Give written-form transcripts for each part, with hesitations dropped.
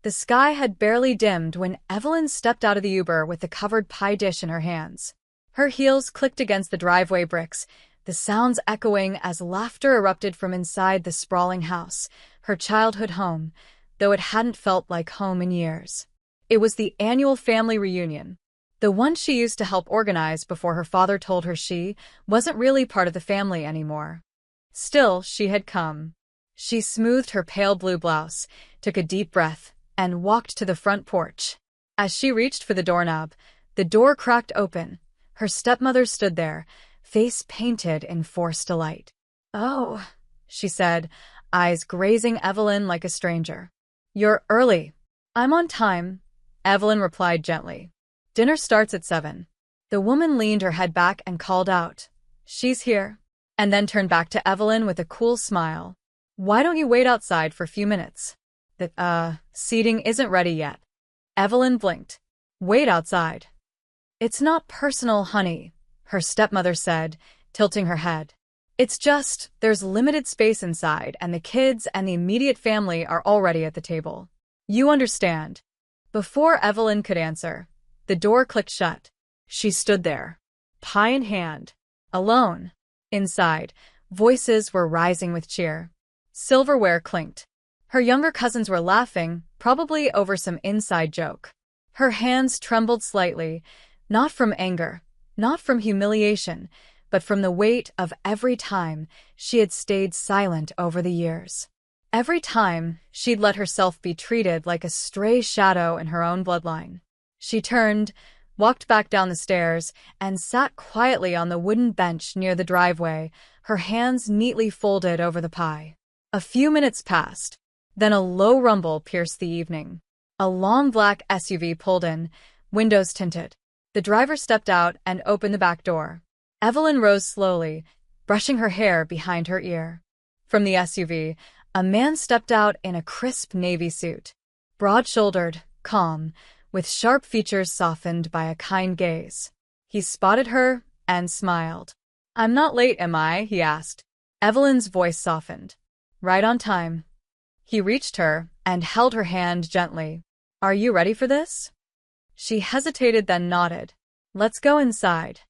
The sky had barely dimmed when Evelyn stepped out of the Uber with the covered pie dish in her hands. Her heels clicked against the driveway bricks, the sounds echoing as laughter erupted from inside the sprawling house, her childhood home, though it hadn't felt like home in years. It was the annual family reunion, the one she used to help organize before her father told her she wasn't really part of the family anymore. Still, she had come. She smoothed her pale blue blouse, took a deep breath, and walked to the front porch. As she reached for the doorknob, the door cracked open. Her stepmother stood there, face painted in forced delight. "Oh," she said, eyes grazing Evelyn like a stranger. "You're early." "I'm on time," Evelyn replied gently. "Dinner starts at 7. The woman leaned her head back and called out, "She's here," and then turned back to Evelyn with a cool smile. "Why don't you wait outside for a few minutes? The, seating isn't ready yet." Evelyn blinked. "Wait outside." "It's not personal, honey," her stepmother said, tilting her head. "It's just, there's limited space inside, and the kids and the immediate family are already at the table. You understand." Before Evelyn could answer, the door clicked shut. She stood there, pie in hand, alone. Inside, voices were rising with cheer. Silverware clinked. Her younger cousins were laughing, probably over some inside joke. Her hands trembled slightly, not from anger, not from humiliation, but from the weight of every time she had stayed silent over the years. Every time she'd let herself be treated like a stray shadow in her own bloodline. She turned, walked back down the stairs, and sat quietly on the wooden bench near the driveway, her hands neatly folded over the pie. A few minutes passed. Then a low rumble pierced the evening. A long black SUV pulled in, windows tinted. The driver stepped out and opened the back door. Evelyn rose slowly, brushing her hair behind her ear. From the SUV, a man stepped out in a crisp navy suit. Broad-shouldered, calm, with sharp features softened by a kind gaze. He spotted her and smiled. "I'm not late, am I?" he asked. Evelyn's voice softened. "Right on time." He reached her and held her hand gently. "Are you ready for this?" She hesitated, then nodded. "Let's go inside."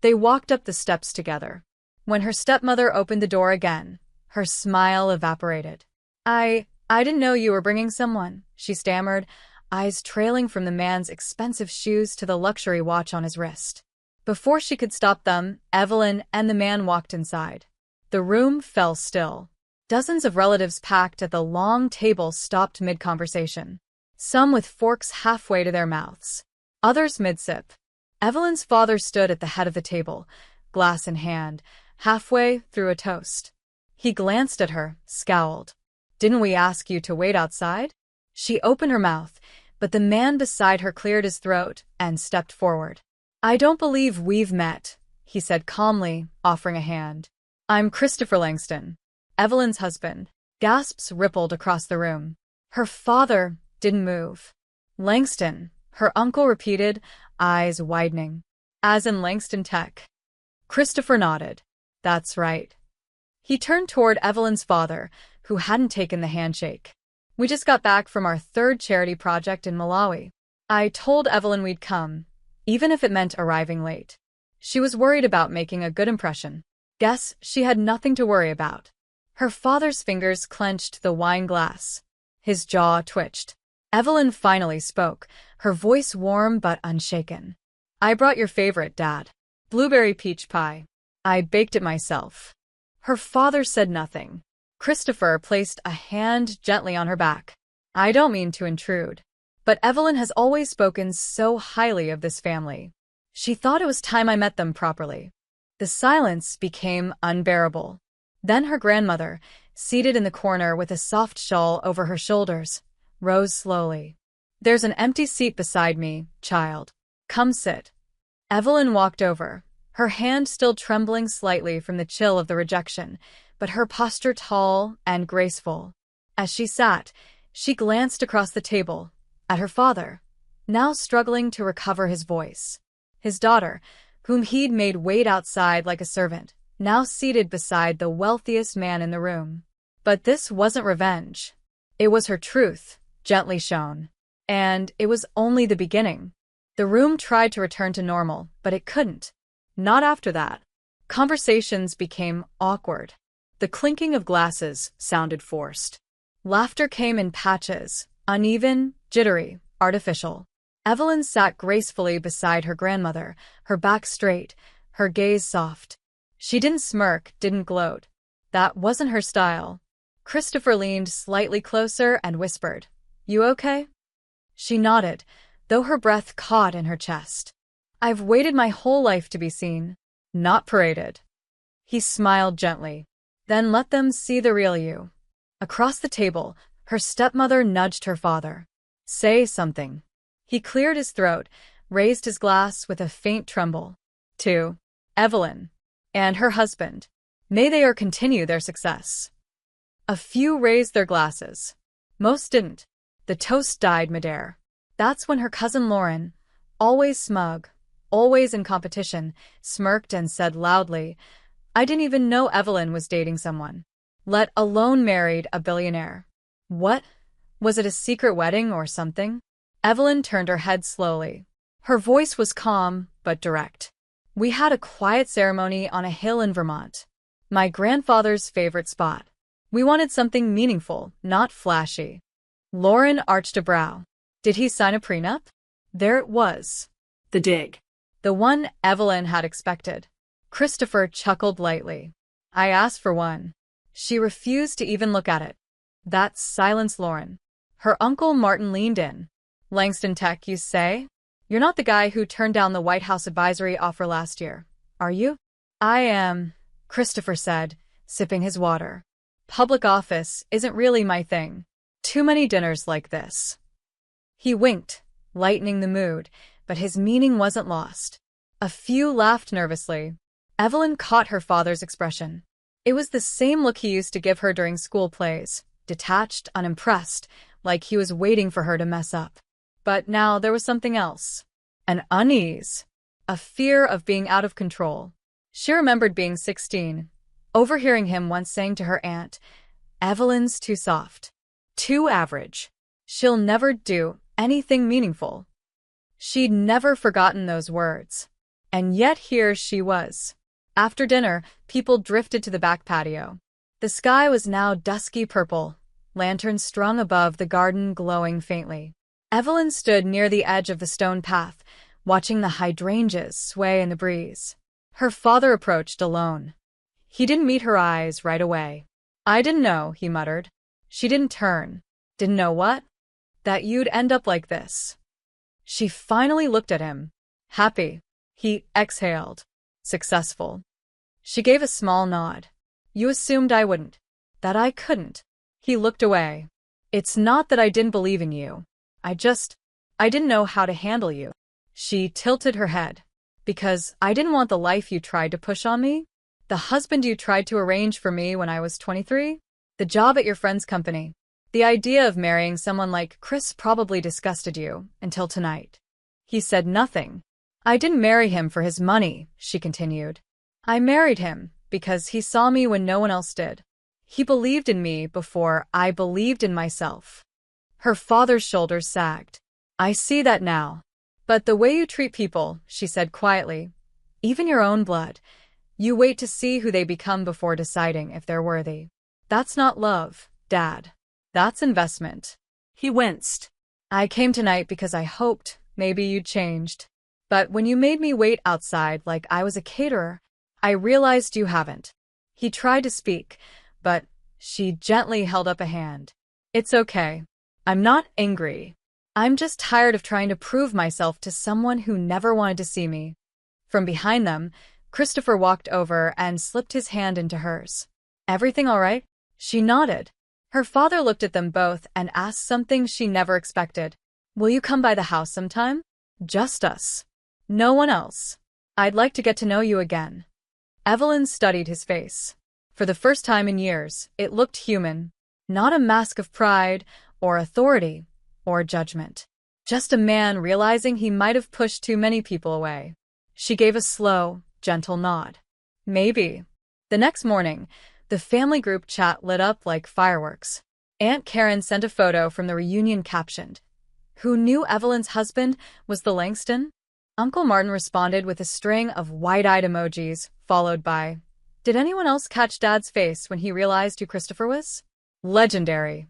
They walked up the steps together. When her stepmother opened the door again, her smile evaporated. I didn't know you were bringing someone," she stammered, eyes trailing from the man's expensive shoes to the luxury watch on his wrist. Before she could stop them, Evelyn and the man walked inside. The room fell still. Dozens of relatives packed at the long table stopped mid-conversation, some with forks halfway to their mouths, others mid-sip. Evelyn's father stood at the head of the table, glass in hand, halfway through a toast. He glanced at her, scowled. "Didn't we ask you to wait outside?" She opened her mouth, but the man beside her cleared his throat and stepped forward. "I don't believe we've met," he said calmly, offering a hand. "I'm Christopher Langston, Evelyn's husband." Gasps rippled across the room. Her father didn't move. "Langston," her uncle repeated, eyes widening. "As in Langston Tech?" Christopher nodded. "That's right." He turned toward Evelyn's father, who hadn't taken the handshake. "We just got back from our 3rd charity project in Malawi. I told Evelyn we'd come, even if it meant arriving late. She was worried about making a good impression. Guess she had nothing to worry about." Her father's fingers clenched the wine glass. His jaw twitched. Evelyn finally spoke, her voice warm but unshaken. "I brought your favorite, Dad. Blueberry peach pie. I baked it myself." Her father said nothing. Christopher placed a hand gently on her back. "I don't mean to intrude, but Evelyn has always spoken so highly of this family. She thought it was time I met them properly." The silence became unbearable. Then her grandmother, seated in the corner with a soft shawl over her shoulders, rose slowly. "There's an empty seat beside me, child. Come sit." Evelyn walked over, her hand still trembling slightly from the chill of the rejection, but her posture tall and graceful. As she sat, she glanced across the table, at her father, now struggling to recover his voice. His daughter, whom he'd made wait outside like a servant, now seated beside the wealthiest man in the room. But this wasn't revenge. It was her truth, gently shone. And it was only the beginning. The room tried to return to normal, but it couldn't. Not after that. Conversations became awkward. The clinking of glasses sounded forced. Laughter came in patches, uneven, jittery, artificial. Evelyn sat gracefully beside her grandmother, her back straight, her gaze soft. She didn't smirk, didn't gloat. That wasn't her style. Christopher leaned slightly closer and whispered, "You okay?" She nodded, though her breath caught in her chest. "I've waited my whole life to be seen, not paraded." He smiled gently. "Then let them see the real you." Across the table, her stepmother nudged her father. "Say something." He cleared his throat, raised his glass with a faint tremble. "To Evelyn and her husband. May they continue their success." A few raised their glasses. Most didn't. The toast died midair. That's when her cousin Lauren, always smug, always in competition, smirked and said loudly, "I didn't even know Evelyn was dating someone, let alone married a billionaire." What? Was it a secret wedding or something? Evelyn turned her head slowly. Her voice was calm, but direct. "We had a quiet ceremony on a hill in Vermont. My grandfather's favorite spot. We wanted something meaningful, not flashy." Lauren arched a brow. Did he sign a prenup? There it was. The dig. The one Evelyn had expected. Christopher chuckled lightly. "I asked for one." She refused to even look at it. That silenced Lauren. Her uncle Martin leaned in. "Langston Tech, you say? You're not the guy who turned down the White House advisory offer last year, are you?" "I am," Christopher said, sipping his water. "Public office isn't really my thing. Too many dinners like this." He winked, lightening the mood, but his meaning wasn't lost. A few laughed nervously. Evelyn caught her father's expression. It was the same look he used to give her during school plays, detached, unimpressed, like he was waiting for her to mess up. But now there was something else. An unease. A fear of being out of control. She remembered being 16, overhearing him once saying to her aunt, "Evelyn's too soft. Too average. She'll never do anything meaningful." She'd never forgotten those words. And yet here she was. After dinner, people drifted to the back patio. The sky was now dusky purple, lanterns strung above the garden glowing faintly. Evelyn stood near the edge of the stone path, watching the hydrangeas sway in the breeze. Her father approached alone. He didn't meet her eyes right away. "I didn't know," he muttered. She didn't turn. "Didn't know what?" "That you'd end up like this." She finally looked at him. "Happy." He exhaled. "Successful." She gave a small nod. "You assumed I wouldn't. That I couldn't." He looked away. "It's not that I didn't believe in you. I didn't know how to handle you." She tilted her head. "Because I didn't want the life you tried to push on me? The husband you tried to arrange for me when I was 23? The job at your friend's company? The idea of marrying someone like Chris probably disgusted you, until tonight." He said nothing. "I didn't marry him for his money," she continued. "I married him because he saw me when no one else did. He believed in me before I believed in myself." Her father's shoulders sagged. "I see that now. But the way you treat people," she said quietly, "even your own blood, you wait to see who they become before deciding if they're worthy. That's not love, Dad. That's investment." He winced. "I came tonight because I hoped maybe you'd changed. But when you made me wait outside like I was a caterer, I realized you haven't." He tried to speak, but she gently held up a hand. "It's okay. I'm not angry. I'm just tired of trying to prove myself to someone who never wanted to see me." From behind them, Christopher walked over and slipped his hand into hers. "Everything all right?" She nodded. Her father looked at them both and asked something she never expected. "Will you come by the house sometime? Just us. No one else. I'd like to get to know you again." Evelyn studied his face. For the first time in years, it looked human. Not a mask of pride, or authority, or judgment. Just a man realizing he might have pushed too many people away. She gave a slow, gentle nod. "Maybe." The next morning, the family group chat lit up like fireworks. Aunt Karen sent a photo from the reunion captioned, "Who knew Evelyn's husband was the Langston?" Uncle Martin responded with a string of wide-eyed emojis, followed by, "Did anyone else catch Dad's face when he realized who Christopher was?" Legendary.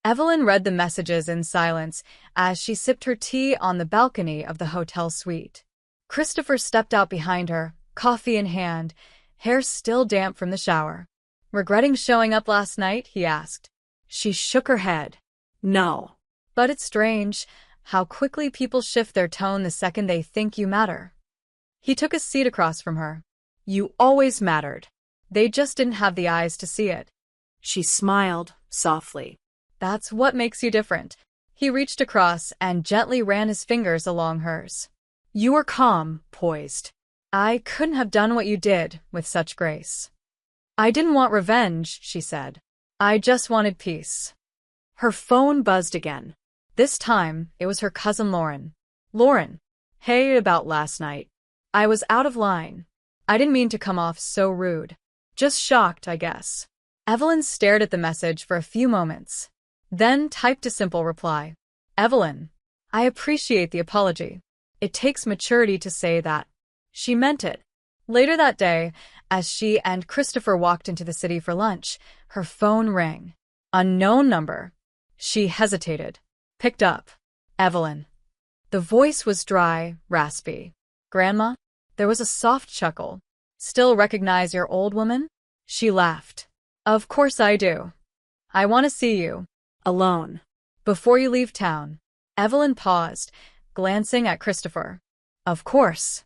Evelyn read the messages in silence as she sipped her tea on the balcony of the hotel suite. Christopher stepped out behind her, coffee in hand, hair still damp from the shower. "Regretting showing up last night?" he asked. She shook her head. No. "But it's strange how quickly people shift their tone the second they think you matter." He took a seat across from her. "You always mattered. They just didn't have the eyes to see it." She smiled softly. "That's what makes you different." He reached across and gently ran his fingers along hers. "You were calm, poised. I couldn't have done what you did with such grace." "I didn't want revenge," she said. "I just wanted peace." Her phone buzzed again. This time, it was her cousin Lauren. "Lauren. Hey, about last night. I was out of line. I didn't mean to come off so rude. Just shocked, I guess." Evelyn stared at the message for a few moments, then typed a simple reply. "Evelyn, I appreciate the apology. It takes maturity to say that." She meant it. Later that day, as she and Christopher walked into the city for lunch, her phone rang. Unknown number. She hesitated. Picked up. "Evelyn." The voice was dry, raspy. "Grandma?" There was a soft chuckle. "Still recognize your old woman?" She laughed. "Of course I do. I want to see you. Alone. Before you leave town." Evelyn paused, glancing at Christopher. "Of course."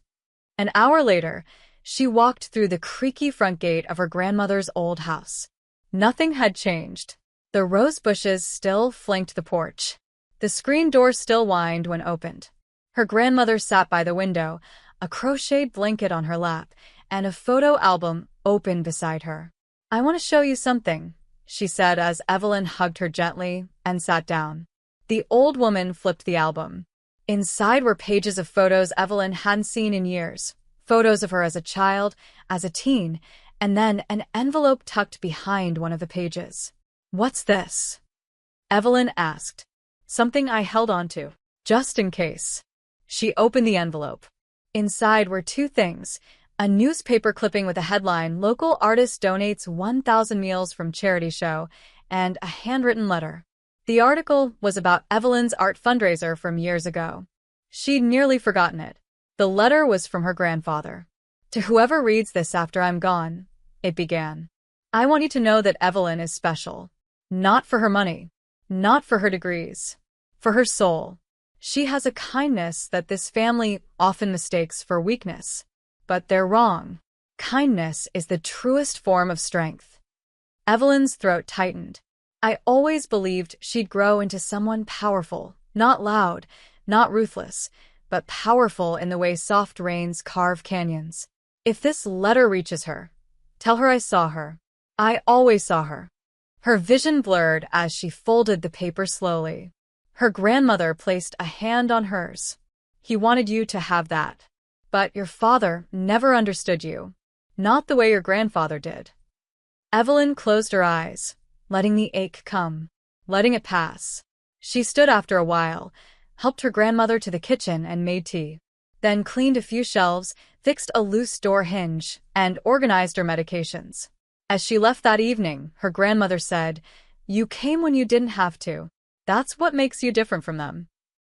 An hour later, she walked through the creaky front gate of her grandmother's old house. Nothing had changed. The rose bushes still flanked the porch. The screen door still whined when opened. Her grandmother sat by the window, a crocheted blanket on her lap, and a photo album open beside her. "I want to show you something," she said as Evelyn hugged her gently and sat down. The old woman flipped the album. Inside were pages of photos Evelyn hadn't seen in years. Photos of her as a child, as a teen, and then an envelope tucked behind one of the pages. "What's this?" Evelyn asked. "Something I held onto, just in case." She opened the envelope. Inside were two things: a newspaper clipping with a headline, "Local Artist Donates 1,000 Meals from Charity Show," and a handwritten letter. The article was about Evelyn's art fundraiser from years ago. She'd nearly forgotten it. The letter was from her grandfather. "To whoever reads this after I'm gone," it began, "I want you to know that Evelyn is special. Not for her money. Not for her degrees. For her soul. She has a kindness that this family often mistakes for weakness. But they're wrong. Kindness is the truest form of strength." Evelyn's throat tightened. "I always believed she'd grow into someone powerful, not loud, not ruthless, but powerful in the way soft rains carve canyons. If this letter reaches her, tell her I saw her. I always saw her." Her vision blurred as she folded the paper slowly. Her grandmother placed a hand on hers. "He wanted you to have that. But your father never understood you. Not the way your grandfather did." Evelyn closed her eyes, letting the ache come, letting it pass. She stood after a while, helped her grandmother to the kitchen and made tea, then cleaned a few shelves, fixed a loose door hinge, and organized her medications. As she left that evening, her grandmother said, "You came when you didn't have to. That's what makes you different from them."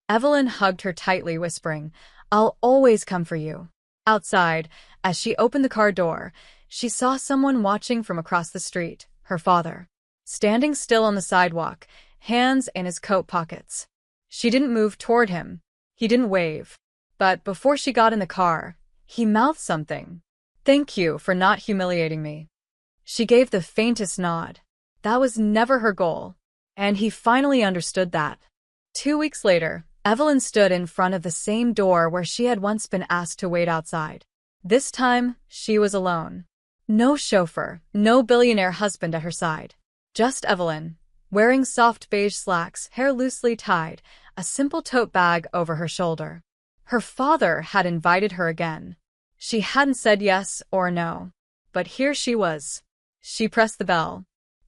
Evelyn hugged her tightly, whispering, "I'll always come for you." Outside, as she opened the car door, she saw someone watching from across the street, her father, standing still on the sidewalk, hands in his coat pockets. She didn't move toward him. He didn't wave. But before she got in the car, he mouthed something. "Thank you for not humiliating me." She gave the faintest nod. That was never her goal. And he finally understood that. 2 weeks later, Evelyn stood in front of the same door where she had once been asked to wait outside. This time, she was alone. No chauffeur, no billionaire husband at her side. Just Evelyn, wearing soft beige slacks, hair loosely tied, a simple tote bag over her shoulder. Her father had invited her again. She hadn't said yes or no. But here she was. She pressed the bell.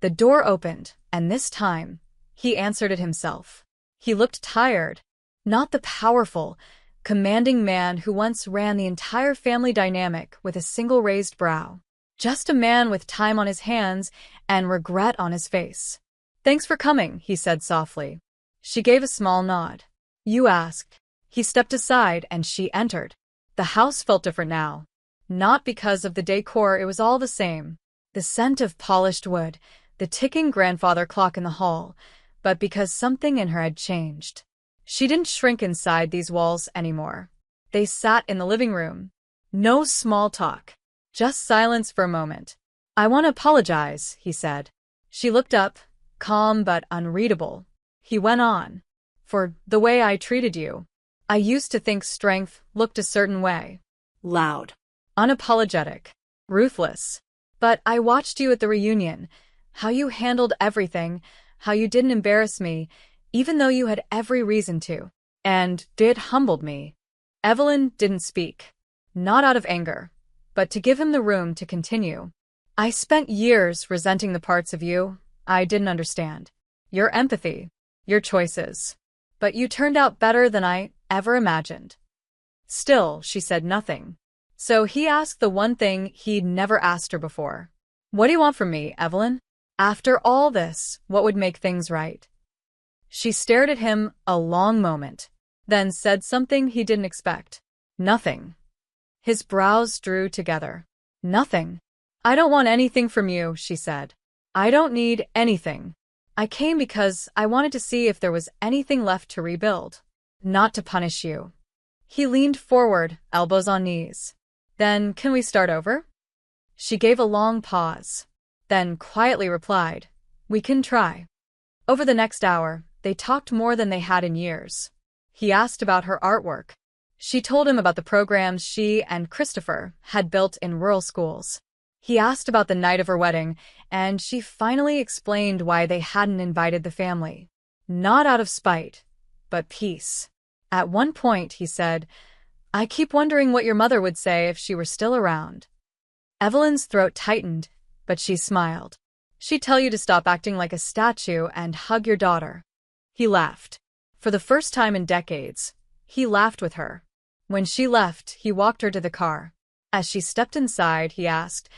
The door opened, and this time, he answered it himself. He looked tired, not the powerful, commanding man who once ran the entire family dynamic with a single raised brow. Just a man with time on his hands and regret on his face. "Thanks for coming," he said softly. She gave a small nod. "You asked." He stepped aside and she entered. The house felt different now. Not because of the decor, it was all the same. The scent of polished wood, the ticking grandfather clock in the hall, but because something in her had changed. She didn't shrink inside these walls anymore. They sat in the living room. No small talk. Just silence for a moment. "I want to apologize," he said. She looked up, calm but unreadable. He went on. "For the way I treated you. I used to think strength looked a certain way. Loud. Unapologetic. Ruthless. But I watched you at the reunion. How you handled everything. How you didn't embarrass me, even though you had every reason to. And it humbled me." Evelyn didn't speak. Not out of anger, but to give him the room to continue. "I spent years resenting the parts of you I didn't understand. Your empathy, your choices. But you turned out better than I ever imagined." Still, she said nothing. So he asked the one thing he'd never asked her before. "What do you want from me, Evelyn? After all this, what would make things right?" She stared at him a long moment, then said something he didn't expect. "Nothing." His brows drew together. "Nothing. I don't want anything from you," she said. "I don't need anything. I came because I wanted to see if there was anything left to rebuild, not to punish you." He leaned forward, elbows on knees. "Then can we start over?" She gave a long pause, then quietly replied, "We can try." Over the next hour, they talked more than they had in years. He asked about her artwork. She told him about the programs she and Christopher had built in rural schools. He asked about the night of her wedding, and she finally explained why they hadn't invited the family. Not out of spite, but peace. At one point, he said, "I keep wondering what your mother would say if she were still around." Evelyn's throat tightened, but she smiled. "She'd tell you to stop acting like a statue and hug your daughter." He laughed. For the first time in decades, he laughed with her. When she left, he walked her to the car. As she stepped inside, he asked,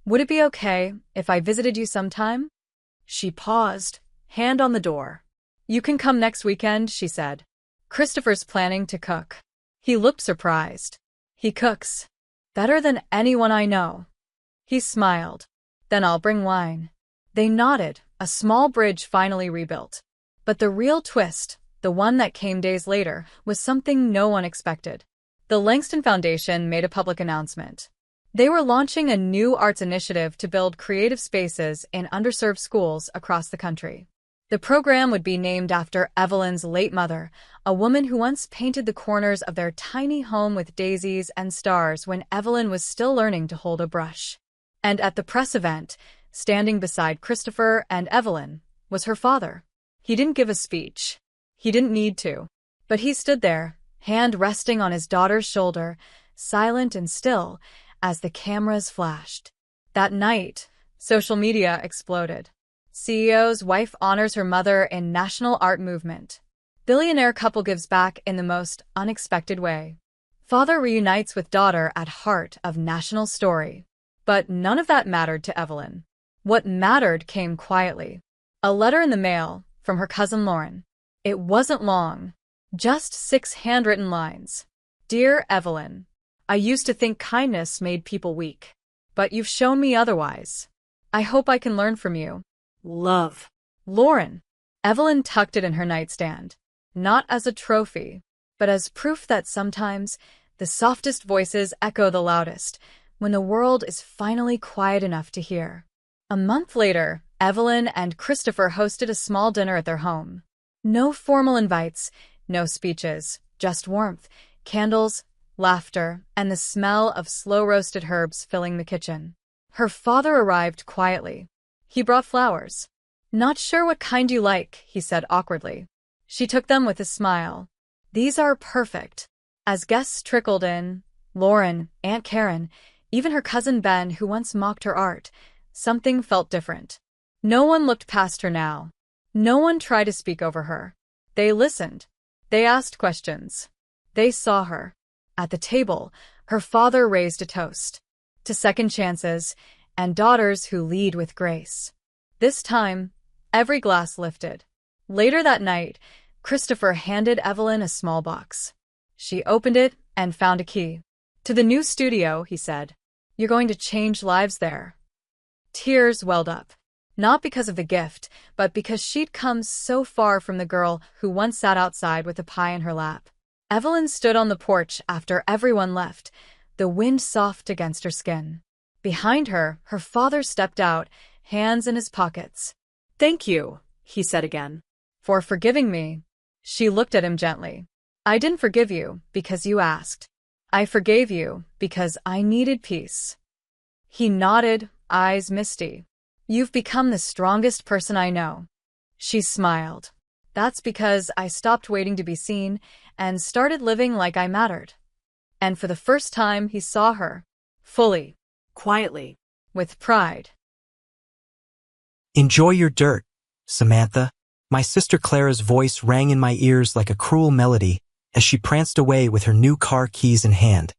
"Would it be okay if I visited you sometime?" She paused, hand on the door. "You can come next weekend," she said. "Christopher's planning to cook." He looked surprised. "He cooks better than anyone I know." He smiled. "Then I'll bring wine." They nodded, a small bridge finally rebuilt. But the real twist, the one that came days later, was something no one expected. The Langston Foundation made a public announcement. They were launching a new arts initiative to build creative spaces in underserved schools across the country. The program would be named after Evelyn's late mother, a woman who once painted the corners of their tiny home with daisies and stars when Evelyn was still learning to hold a brush. And at the press event, standing beside Christopher and Evelyn, was her father. He didn't give a speech. He didn't need to. But he stood there, hand resting on his daughter's shoulder, silent and still, as the cameras flashed. That night, social media exploded. CEO's wife honors her mother in national art movement. Billionaire couple gives back in the most unexpected way. Father reunites with daughter at heart of national story. But none of that mattered to Evelyn. What mattered came quietly. A letter in the mail from her cousin Lauren. It wasn't long. Just 6 handwritten lines. "Dear Evelyn, I used to think kindness made people weak. But you've shown me otherwise. I hope I can learn from you. Love." Lauren. Evelyn tucked it in her nightstand. Not as a trophy, but as proof that sometimes the softest voices echo the loudest when the world is finally quiet enough to hear. A month later, Evelyn and Christopher hosted a small dinner at their home. No formal invites, no speeches, just warmth, candles, laughter, and the smell of slow-roasted herbs filling the kitchen. Her father arrived quietly. He brought flowers. "Not sure what kind you like," he said awkwardly. She took them with a smile. "These are perfect." As guests trickled in, Lauren, Aunt Karen, even her cousin Ben, who once mocked her art, something felt different. No one looked past her now. No one tried to speak over her. They listened. They asked questions. They saw her. At the table, her father raised a toast to second chances and daughters who lead with grace. This time, every glass lifted. Later that night, Christopher handed Evelyn a small box. She opened it and found a key. "To the new studio," he said. "You're going to change lives there." Tears welled up. Not because of the gift, but because she'd come so far from the girl who once sat outside with a pie in her lap. Evelyn stood on the porch after everyone left, the wind soft against her skin. Behind her, her father stepped out, hands in his pockets. "Thank you," he said again. "For forgiving me." She looked at him gently. "I didn't forgive you because you asked. I forgave you because I needed peace." He nodded, eyes misty. "You've become the strongest person I know." She smiled. "That's because I stopped waiting to be seen and started living like I mattered." And for the first time, he saw her. Fully. Quietly. With pride. "Enjoy your dirt, Samantha." My sister Clara's voice rang in my ears like a cruel melody as she pranced away with her new car keys in hand,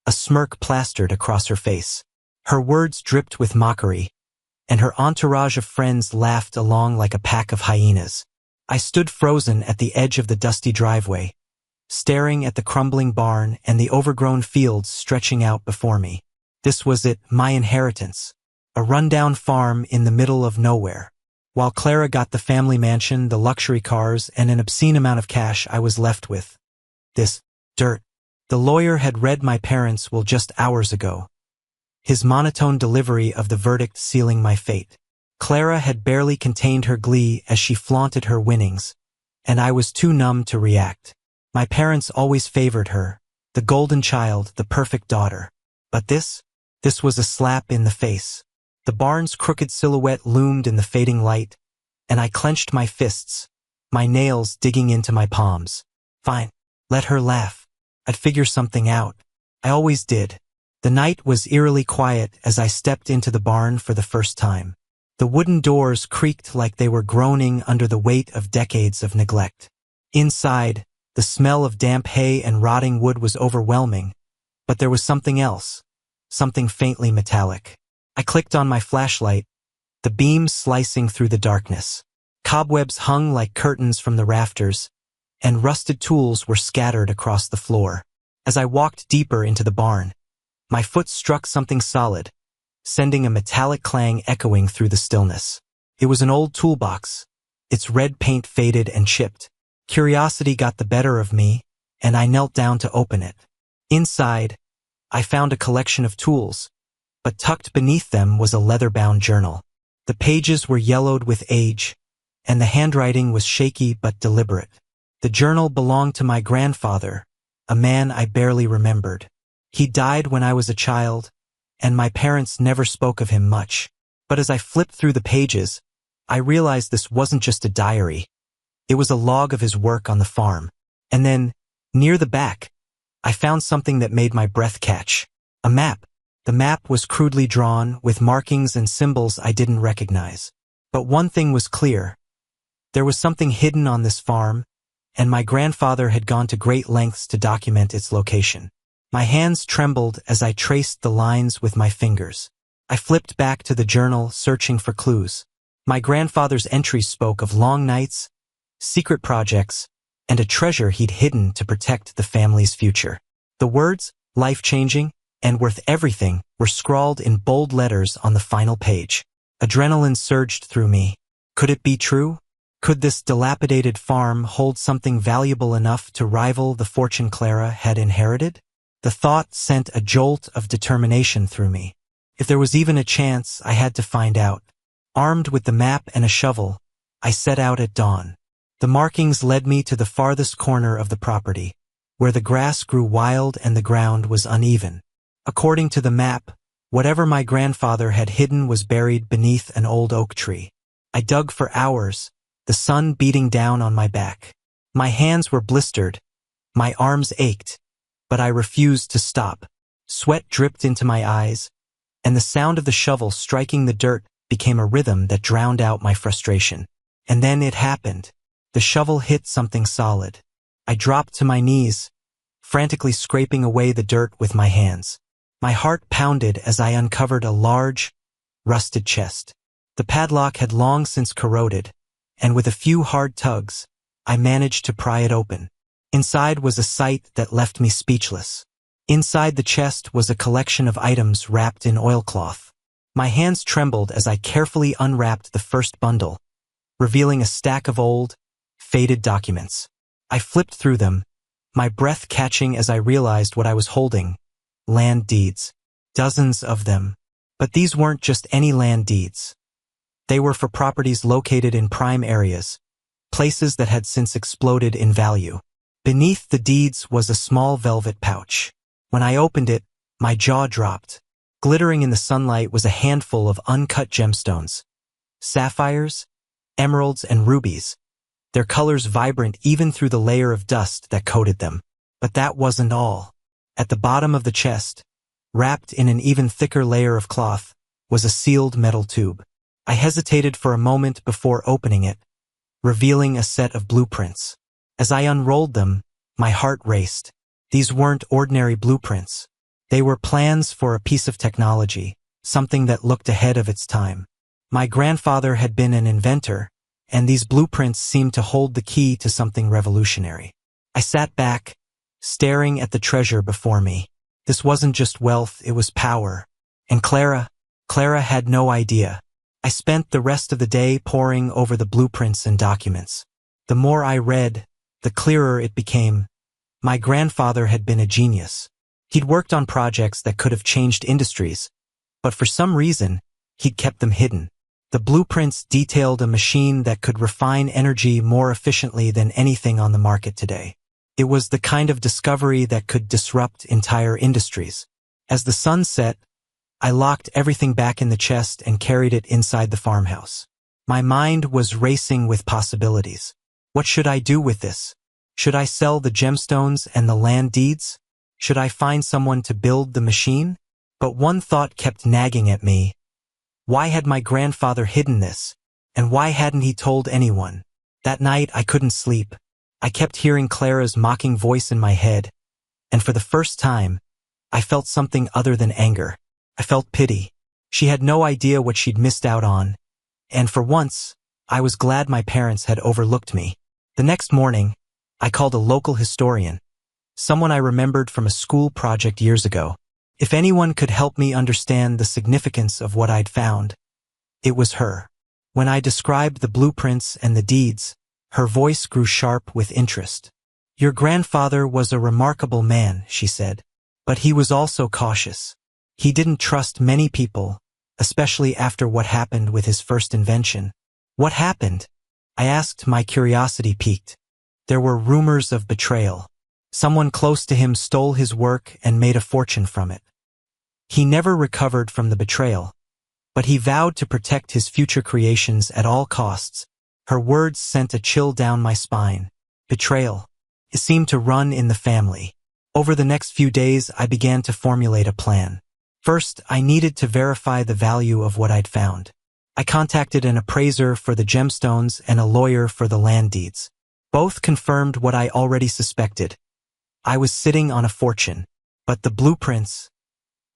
a smirk plastered across her face. Her words dripped with mockery, and her entourage of friends laughed along like a pack of hyenas. I stood frozen at the edge of the dusty driveway, staring at the crumbling barn and the overgrown fields stretching out before me. This was it, my inheritance. A rundown farm in the middle of nowhere. While Clara got the family mansion, the luxury cars, and an obscene amount of cash, I was left with this dirt. The lawyer had read my parents' will just hours ago, his monotone delivery of the verdict sealing my fate. Clara had barely contained her glee as she flaunted her winnings, and I was too numb to react. My parents always favored her, the golden child, the perfect daughter. But this was a slap in the face. The barn's crooked silhouette loomed in the fading light, and I clenched my fists, my nails digging into my palms. Fine, let her laugh. I'd figure something out. I always did. The night was eerily quiet as I stepped into the barn for the first time. The wooden doors creaked like they were groaning under the weight of decades of neglect. Inside, the smell of damp hay and rotting wood was overwhelming, but there was something else, something faintly metallic. I clicked on my flashlight, the beam slicing through the darkness. Cobwebs hung like curtains from the rafters, and rusted tools were scattered across the floor. As I walked deeper into the barn, my foot struck something solid, sending a metallic clang echoing through the stillness. It was an old toolbox, its red paint faded and chipped. Curiosity got the better of me, and I knelt down to open it. Inside, I found a collection of tools, but tucked beneath them was a leather-bound journal. The pages were yellowed with age, and the handwriting was shaky but deliberate. The journal belonged to my grandfather, a man I barely remembered. He died when I was a child, and my parents never spoke of him much. But as I flipped through the pages, I realized this wasn't just a diary. It was a log of his work on the farm. And then, near the back, I found something that made my breath catch. A map. The map was crudely drawn, with markings and symbols I didn't recognize. But one thing was clear. There was something hidden on this farm, and my grandfather had gone to great lengths to document its location. My hands trembled as I traced the lines with my fingers. I flipped back to the journal, searching for clues. My grandfather's entries spoke of long nights, secret projects, and a treasure he'd hidden to protect the family's future. The words, life-changing, and worth everything, were scrawled in bold letters on the final page. Adrenaline surged through me. Could it be true? Could this dilapidated farm hold something valuable enough to rival the fortune Clara had inherited? The thought sent a jolt of determination through me. If there was even a chance, I had to find out. Armed with the map and a shovel, I set out at dawn. The markings led me to the farthest corner of the property, where the grass grew wild and the ground was uneven. According to the map, whatever my grandfather had hidden was buried beneath an old oak tree. I dug for hours, the sun beating down on my back. My hands were blistered, my arms ached, but I refused to stop. Sweat dripped into my eyes, and the sound of the shovel striking the dirt became a rhythm that drowned out my frustration. And then it happened. The shovel hit something solid. I dropped to my knees, frantically scraping away the dirt with my hands. My heart pounded as I uncovered a large, rusted chest. The padlock had long since corroded, and with a few hard tugs, I managed to pry it open. Inside was a sight that left me speechless. Inside the chest was a collection of items wrapped in oilcloth. My hands trembled as I carefully unwrapped the first bundle, revealing a stack of old, faded documents. I flipped through them, my breath catching as I realized what I was holding: land deeds. Dozens of them. But these weren't just any land deeds. They were for properties located in prime areas, places that had since exploded in value. Beneath the deeds was a small velvet pouch. When I opened it, my jaw dropped. Glittering in the sunlight was a handful of uncut gemstones. Sapphires, emeralds, and rubies, their colors vibrant even through the layer of dust that coated them. But that wasn't all. At the bottom of the chest, wrapped in an even thicker layer of cloth, was a sealed metal tube. I hesitated for a moment before opening it, revealing a set of blueprints. As I unrolled them, my heart raced. These weren't ordinary blueprints. They were plans for a piece of technology, something that looked ahead of its time. My grandfather had been an inventor, and these blueprints seemed to hold the key to something revolutionary. I sat back, staring at the treasure before me. This wasn't just wealth, it was power. And Clara had no idea. I spent the rest of the day poring over the blueprints and documents. The more I read, the clearer it became. My grandfather had been a genius. He'd worked on projects that could have changed industries, but for some reason, he'd kept them hidden. The blueprints detailed a machine that could refine energy more efficiently than anything on the market today. It was the kind of discovery that could disrupt entire industries. As the sun set, I locked everything back in the chest and carried it inside the farmhouse. My mind was racing with possibilities. What should I do with this? Should I sell the gemstones and the land deeds? Should I find someone to build the machine? But one thought kept nagging at me. Why had my grandfather hidden this? And why hadn't he told anyone? That night I couldn't sleep. I kept hearing Clara's mocking voice in my head, and for the first time, I felt something other than anger. I felt pity. She had no idea what she'd missed out on, and for once, I was glad my parents had overlooked me. The next morning, I called a local historian, someone I remembered from a school project years ago. If anyone could help me understand the significance of what I'd found, it was her. When I described the blueprints and the deeds, her voice grew sharp with interest. "Your grandfather was a remarkable man," she said, "but he was also cautious. He didn't trust many people, especially after what happened with his first invention." "What happened?" I asked, my curiosity piqued. "There were rumors of betrayal. Someone close to him stole his work and made a fortune from it. He never recovered from the betrayal, but he vowed to protect his future creations at all costs." Her words sent a chill down my spine. Betrayal. It seemed to run in the family. Over the next few days, I began to formulate a plan. First, I needed to verify the value of what I'd found. I contacted an appraiser for the gemstones and a lawyer for the land deeds. Both confirmed what I already suspected. I was sitting on a fortune. But the blueprints,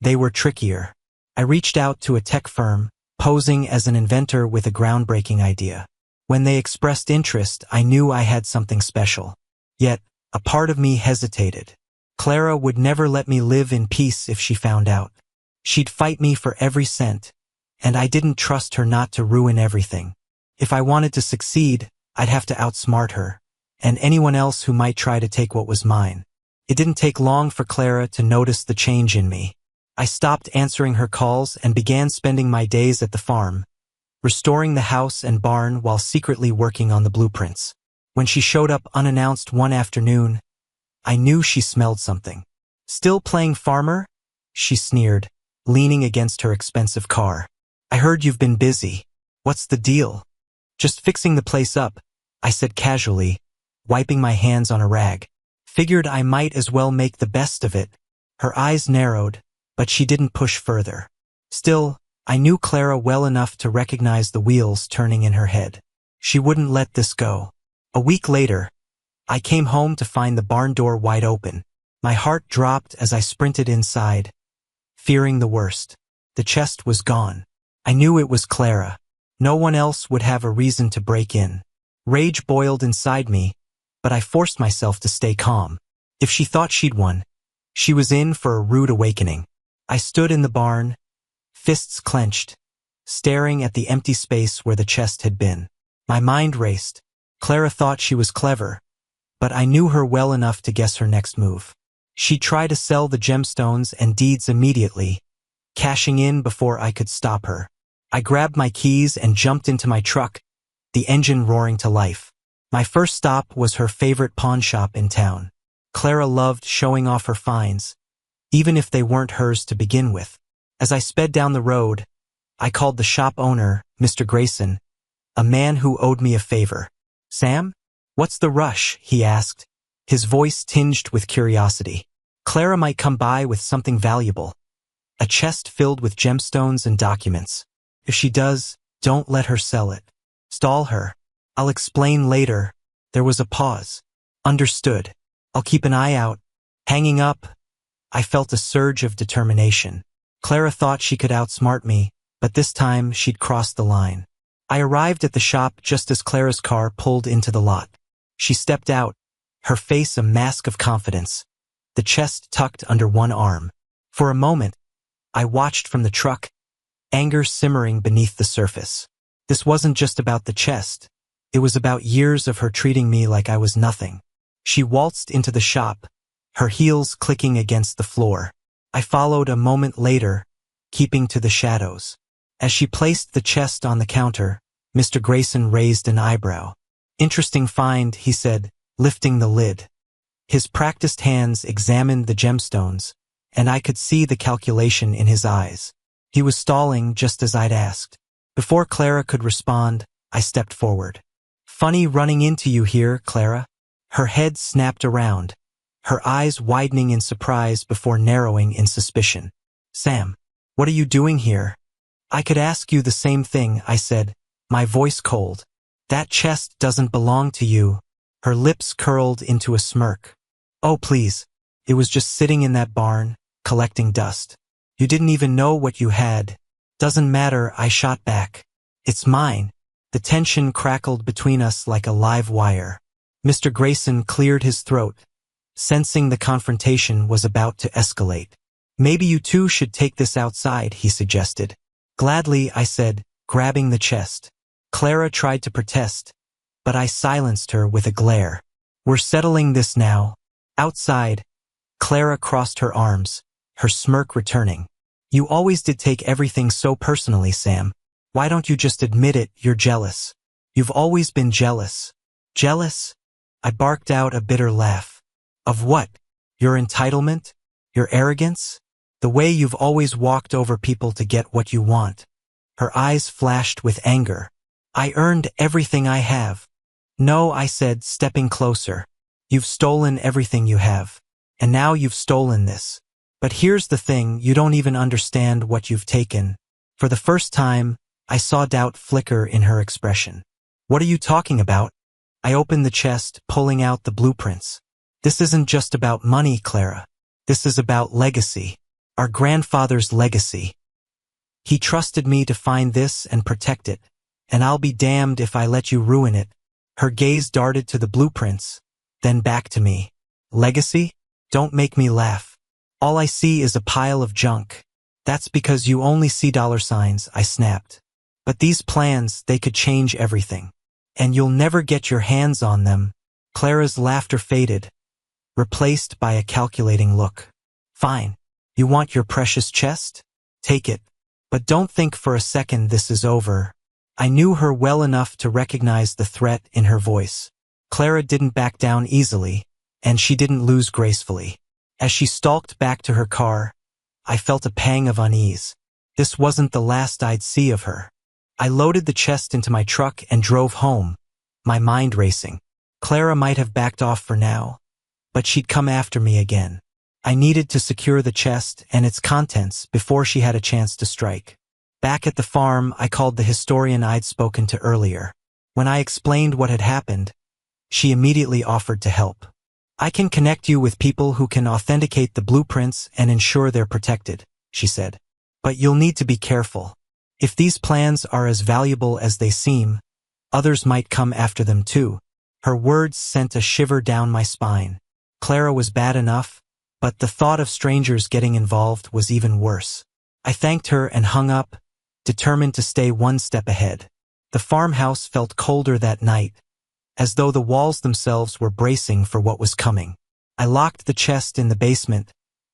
they were trickier. I reached out to a tech firm, posing as an inventor with a groundbreaking idea. When they expressed interest, I knew I had something special. Yet, a part of me hesitated. Clara would never let me live in peace if she found out. She'd fight me for every cent, and I didn't trust her not to ruin everything. If I wanted to succeed, I'd have to outsmart her, and anyone else who might try to take what was mine. It didn't take long for Clara to notice the change in me. I stopped answering her calls and began spending my days at the farm, restoring the house and barn while secretly working on the blueprints. When she showed up unannounced one afternoon, I knew she smelled something. "Still playing farmer?" she sneered, leaning against her expensive car. "I heard you've been busy. What's the deal?" "Just fixing the place up," I said casually, wiping my hands on a rag. Figured I might as well make the best of it. Her eyes narrowed, but she didn't push further. "Still, I knew Clara well enough to recognize the wheels turning in her head. She wouldn't let this go. A week later, I came home to find the barn door wide open. My heart dropped as I sprinted inside, fearing the worst. The chest was gone. I knew it was Clara. No one else would have a reason to break in. Rage boiled inside me, but I forced myself to stay calm. If she thought she'd won, she was in for a rude awakening. I stood in the barn, fists clenched, staring at the empty space where the chest had been. My mind raced. Clara thought she was clever, but I knew her well enough to guess her next move. She'd try to sell the gemstones and deeds immediately, cashing in before I could stop her. I grabbed my keys and jumped into my truck, the engine roaring to life. My first stop was her favorite pawn shop in town. Clara loved showing off her finds, even if they weren't hers to begin with. As I sped down the road, I called the shop owner, Mr. Grayson, a man who owed me a favor. "Sam? What's the rush?" he asked, his voice tinged with curiosity. "Clara might come by with something valuable. A chest filled with gemstones and documents. If she does, don't let her sell it. Stall her. I'll explain later." There was a pause. "Understood. I'll keep an eye out." Hanging up, I felt a surge of determination. Clara thought she could outsmart me, but this time she'd crossed the line. I arrived at the shop just as Clara's car pulled into the lot. She stepped out, her face a mask of confidence, the chest tucked under one arm. For a moment, I watched from the truck, anger simmering beneath the surface. This wasn't just about the chest. It was about years of her treating me like I was nothing. She waltzed into the shop, her heels clicking against the floor. I followed a moment later, keeping to the shadows. As she placed the chest on the counter, Mr. Grayson raised an eyebrow. "Interesting find," he said, lifting the lid. His practiced hands examined the gemstones, and I could see the calculation in his eyes. He was stalling just as I'd asked. Before Clara could respond, I stepped forward. "Funny running into you here, Clara." Her head snapped around, her eyes widening in surprise before narrowing in suspicion. "Sam, what are you doing here?" "I could ask you the same thing," I said, my voice cold. "That chest doesn't belong to you." Her lips curled into a smirk. "Oh, please. It was just sitting in that barn, collecting dust. You didn't even know what you had." "Doesn't matter," I shot back. "It's mine." The tension crackled between us like a live wire. Mr. Grayson cleared his throat, sensing the confrontation was about to escalate. "Maybe you two should take this outside," he suggested. "Gladly," I said, grabbing the chest. Clara tried to protest, but I silenced her with a glare. "We're settling this now." Outside, Clara crossed her arms, her smirk returning. "You always did take everything so personally, Sam. Why don't you just admit it? You're jealous. You've always been jealous." "Jealous?" I barked out a bitter laugh. "Of what? Your entitlement? Your arrogance? The way you've always walked over people to get what you want." Her eyes flashed with anger. "I earned everything I have." "No," I said, stepping closer. "You've stolen everything you have. And now you've stolen this. But here's the thing, you don't even understand what you've taken." For the first time, I saw doubt flicker in her expression. "What are you talking about?" I opened the chest, pulling out the blueprints. "This isn't just about money, Clara. This is about legacy. Our grandfather's legacy. He trusted me to find this and protect it, and I'll be damned if I let you ruin it." Her gaze darted to the blueprints, then back to me. "Legacy? Don't make me laugh. All I see is a pile of junk." "That's because you only see $signs," I snapped. "But these plans, they could change everything. And you'll never get your hands on them." Clara's laughter faded, replaced by a calculating look. "Fine. You want your precious chest? Take it. But don't think for a second this is over." I knew her well enough to recognize the threat in her voice. Clara didn't back down easily, and she didn't lose gracefully. As she stalked back to her car, I felt a pang of unease. This wasn't the last I'd see of her. I loaded the chest into my truck and drove home, my mind racing. Clara might have backed off for now, but she'd come after me again. I needed to secure the chest and its contents before she had a chance to strike. Back at the farm, I called the historian I'd spoken to earlier. When I explained what had happened, she immediately offered to help. I can connect you with people who can authenticate the blueprints and ensure they're protected, she said. But you'll need to be careful. If these plans are as valuable as they seem, others might come after them too. Her words sent a shiver down my spine. Clara was bad enough, but the thought of strangers getting involved was even worse. I thanked her and hung up, determined to stay one step ahead. The farmhouse felt colder that night, as though the walls themselves were bracing for what was coming. I locked the chest in the basement,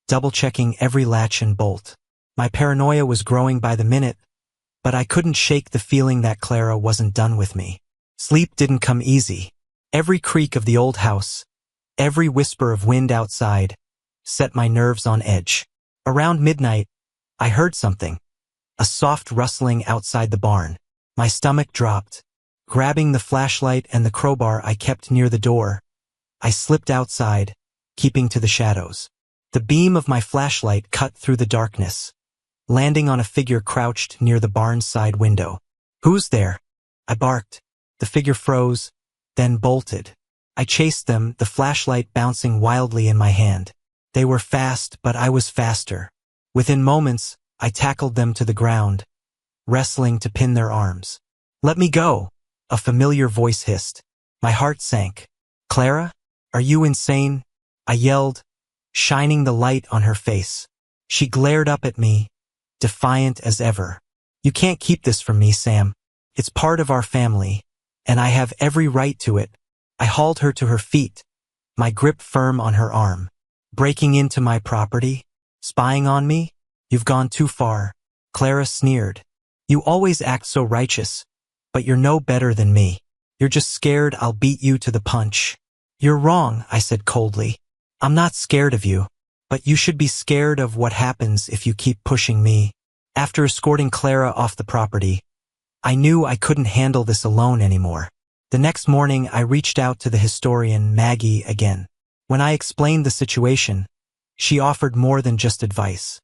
double-checking every latch and bolt. My paranoia was growing by the minute, but I couldn't shake the feeling that Clara wasn't done with me. Sleep didn't come easy. Every creak of the old house, every whisper of wind outside, set my nerves on edge. Around midnight, I heard something, a soft rustling outside the barn. My stomach dropped. Grabbing the flashlight and the crowbar I kept near the door, I slipped outside, keeping to the shadows. The beam of my flashlight cut through the darkness, landing on a figure crouched near the barn's side window. "Who's there?" I barked. The figure froze, then bolted. I chased them, the flashlight bouncing wildly in my hand. They were fast, but I was faster. Within moments, I tackled them to the ground, wrestling to pin their arms. "Let me go," a familiar voice hissed. My heart sank. "Clara? Are you insane?" I yelled, shining the light on her face. She glared up at me, defiant as ever. "You can't keep this from me, Sam. It's part of our family, and I have every right to it." I hauled her to her feet, my grip firm on her arm. "Breaking into my property? Spying on me? You've gone too far." Clara sneered. "You always act so righteous, but you're no better than me. You're just scared I'll beat you to the punch." "You're wrong," I said coldly. "I'm not scared of you, but you should be scared of what happens if you keep pushing me." After escorting Clara off the property, I knew I couldn't handle this alone anymore. The next morning, I reached out to the historian, Maggie, again. When I explained the situation, she offered more than just advice.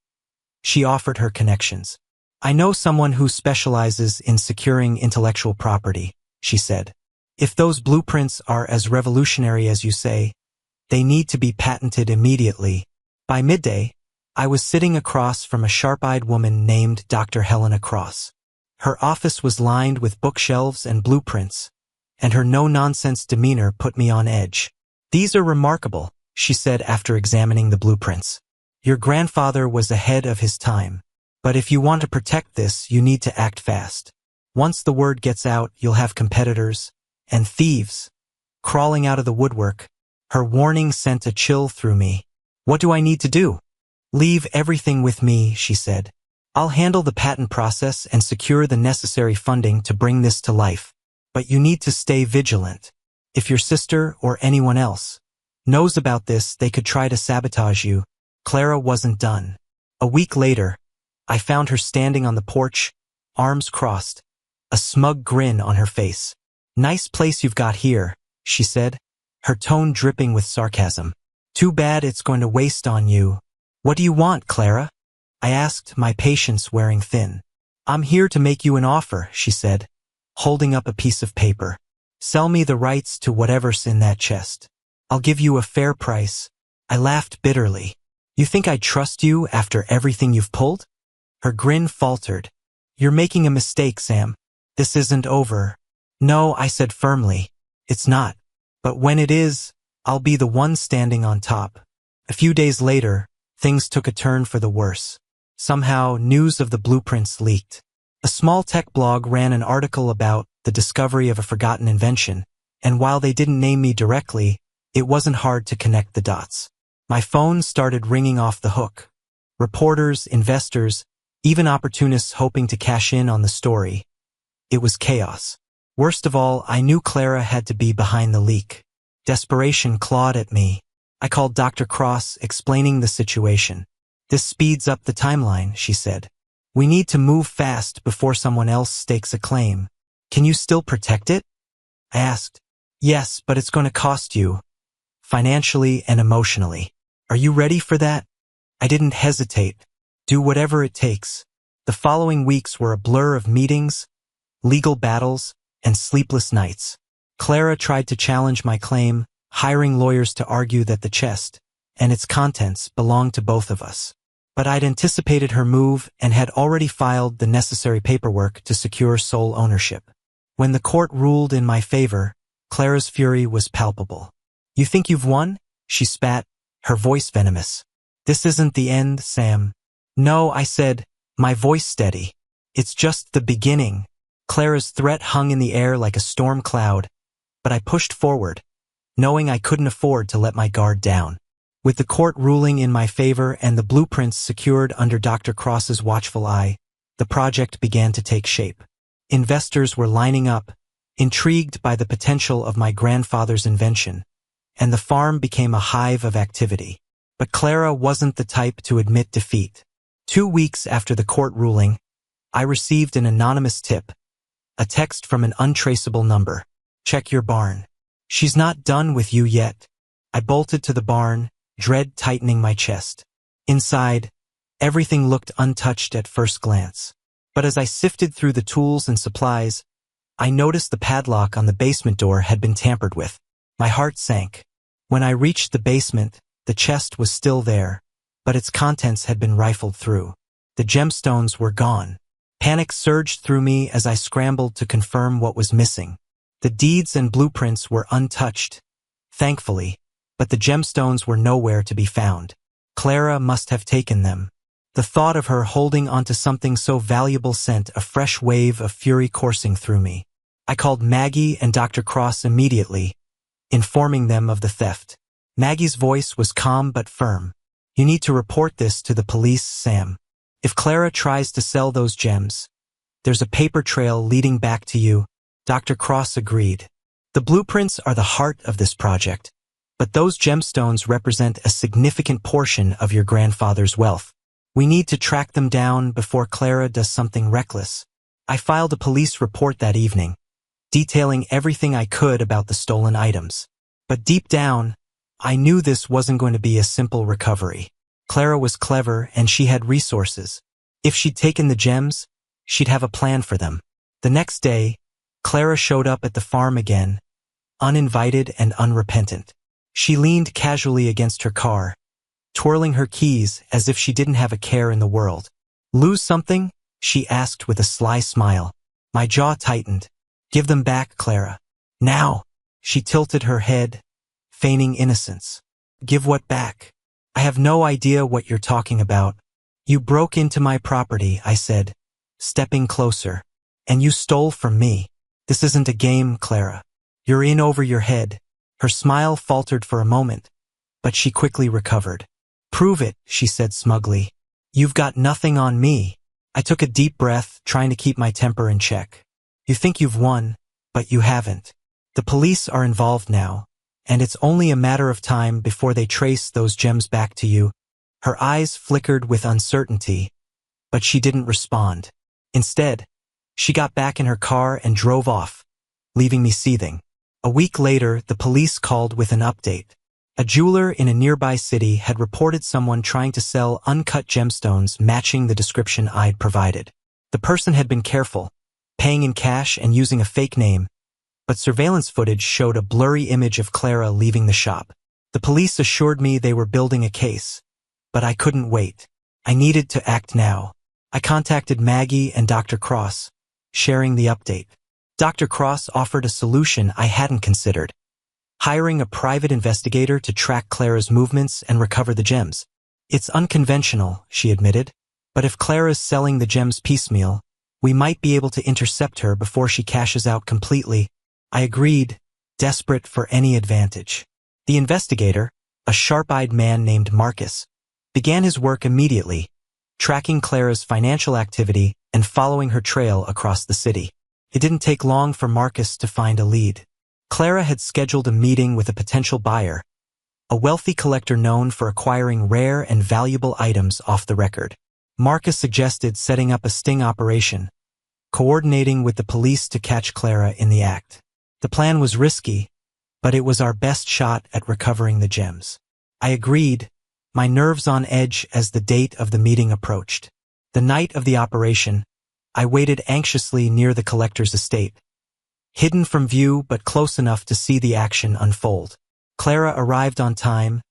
She offered her connections. "I know someone who specializes in securing intellectual property," she said. "If those blueprints are as revolutionary as you say, they need to be patented immediately." By midday, I was sitting across from a sharp-eyed woman named Dr. Helena Cross. Her office was lined with bookshelves and blueprints, and her no-nonsense demeanor put me on edge. "These are remarkable," she said after examining the blueprints. "Your grandfather was ahead of his time. But if you want to protect this, you need to act fast. Once the word gets out, you'll have competitors and thieves crawling out of the woodwork." Her warning sent a chill through me. "What do I need to do?" "Leave everything with me," she said. "I'll handle the patent process and secure the necessary funding to bring this to life. But you need to stay vigilant. If your sister or anyone else knows about this, they could try to sabotage you." Clara wasn't done. A week later, I found her standing on the porch, arms crossed, a smug grin on her face. "Nice place you've got here," she said, her tone dripping with sarcasm. "Too bad it's going to waste on you." "What do you want, Clara?" I asked, my patience wearing thin. "I'm here to make you an offer," she said, holding up a piece of paper. "Sell me the rights to whatever's in that chest. I'll give you a fair price." I laughed bitterly. "You think I'd trust you after everything you've pulled?" Her grin faltered. "You're making a mistake, Sam. This isn't over." "No," I said firmly. "It's not. But when it is, I'll be the one standing on top." A few days later, things took a turn for the worse. Somehow, news of the blueprints leaked. A small tech blog ran an article about the discovery of a forgotten invention, and while they didn't name me directly, it wasn't hard to connect the dots. My phone started ringing off the hook. Reporters, investors, even opportunists hoping to cash in on the story. It was chaos. Worst of all, I knew Clara had to be behind the leak. Desperation clawed at me. I called Dr. Cross, explaining the situation. "This speeds up the timeline," she said. "We need to move fast before someone else stakes a claim." "Can you still protect it?" I asked. "Yes, but it's going to cost you, financially and emotionally. Are you ready for that?" I didn't hesitate. "Do whatever it takes." The The following weeks were a blur of meetings, legal battles, and sleepless nights. Clara tried to challenge my claim, hiring lawyers to argue that the chest and its contents belonged to both of us. But I'd anticipated her move and had already filed the necessary paperwork to secure sole ownership. When the court ruled in my favor, Clara's fury was palpable. "You think you've won?" she spat, her voice venomous. "This isn't the end, Sam." "No," I said, my voice steady. "It's just the beginning." Clara's threat hung in the air like a storm cloud, but I pushed forward, knowing I couldn't afford to let my guard down. With the court ruling in my favor and the blueprints secured under Dr. Cross's watchful eye, the project began to take shape. Investors were lining up, intrigued by the potential of my grandfather's invention, and the farm became a hive of activity. But Clara wasn't the type to admit defeat. 2 weeks after the court ruling, I received an anonymous tip, a text from an untraceable number. "Check your barn. She's not done with you yet." I bolted to the barn, dread tightening my chest. Inside, everything looked untouched at first glance. But as I sifted through the tools and supplies, I noticed the padlock on the basement door had been tampered with. My heart sank. When I reached the basement, the chest was still there, but its contents had been rifled through. The gemstones were gone. Panic surged through me as I scrambled to confirm what was missing. The deeds and blueprints were untouched, thankfully, but the gemstones were nowhere to be found. Clara must have taken them. The thought of her holding onto something so valuable sent a fresh wave of fury coursing through me. I called Maggie and Dr. Cross immediately, informing them of the theft. Maggie's voice was calm but firm. "You need to report this to the police, Sam. If Clara tries to sell those gems, there's a paper trail leading back to you." Dr. Cross agreed. "The blueprints are the heart of this project, but those gemstones represent a significant portion of your grandfather's wealth. We need to track them down before Clara does something reckless." I filed a police report that evening, detailing everything I could about the stolen items. But deep down, I knew this wasn't going to be a simple recovery. Clara was clever and she had resources. If she'd taken the gems, she'd have a plan for them. The next day, Clara showed up at the farm again, uninvited and unrepentant. She leaned casually against her car, twirling her keys as if she didn't have a care in the world. "Lose something?" she asked with a sly smile. My jaw tightened. "Give them back, Clara. Now." She tilted her head, feigning innocence. "Give what back?" "I have no idea what you're talking about." "You broke into my property," I said, stepping closer. "And you stole from me. This isn't a game, Clara. You're in over your head." Her smile faltered for a moment, but she quickly recovered. "Prove it," she said smugly. "You've got nothing on me." I took a deep breath, trying to keep my temper in check. "You think you've won, but you haven't. The police are involved now, and it's only a matter of time before they trace those gems back to you." Her eyes flickered with uncertainty, but she didn't respond. Instead, she got back in her car and drove off, leaving me seething. A week later, the police called with an update. A jeweler in a nearby city had reported someone trying to sell uncut gemstones matching the description I'd provided. The person had been careful, paying in cash and using a fake name, but surveillance footage showed a blurry image of Clara leaving the shop. The police assured me they were building a case, but I couldn't wait. I needed to act now. I contacted Maggie and Dr. Cross, sharing the update. Dr. Cross offered a solution I hadn't considered: hiring a private investigator to track Clara's movements and recover the gems. "It's unconventional," she admitted, "but if Clara's selling the gems piecemeal, we might be able to intercept her before she cashes out completely." I agreed, desperate for any advantage. The investigator, a sharp-eyed man named Marcus, began his work immediately, tracking Clara's financial activity and following her trail across the city. It didn't take long for Marcus to find a lead. Clara had scheduled a meeting with a potential buyer, a wealthy collector known for acquiring rare and valuable items off the record. Marcus suggested setting up a sting operation, coordinating with the police to catch Clara in the act. The plan was risky, but it was our best shot at recovering the gems. I agreed, my nerves on edge as the date of the meeting approached. The night of the operation, I waited anxiously near the collector's estate, hidden from view but close enough to see the action unfold. Clara arrived on time,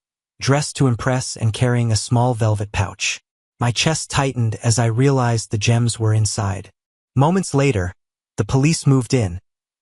dressed to impress and carrying a small velvet pouch. My chest tightened as I realized the gems were inside. Moments later, the police moved in,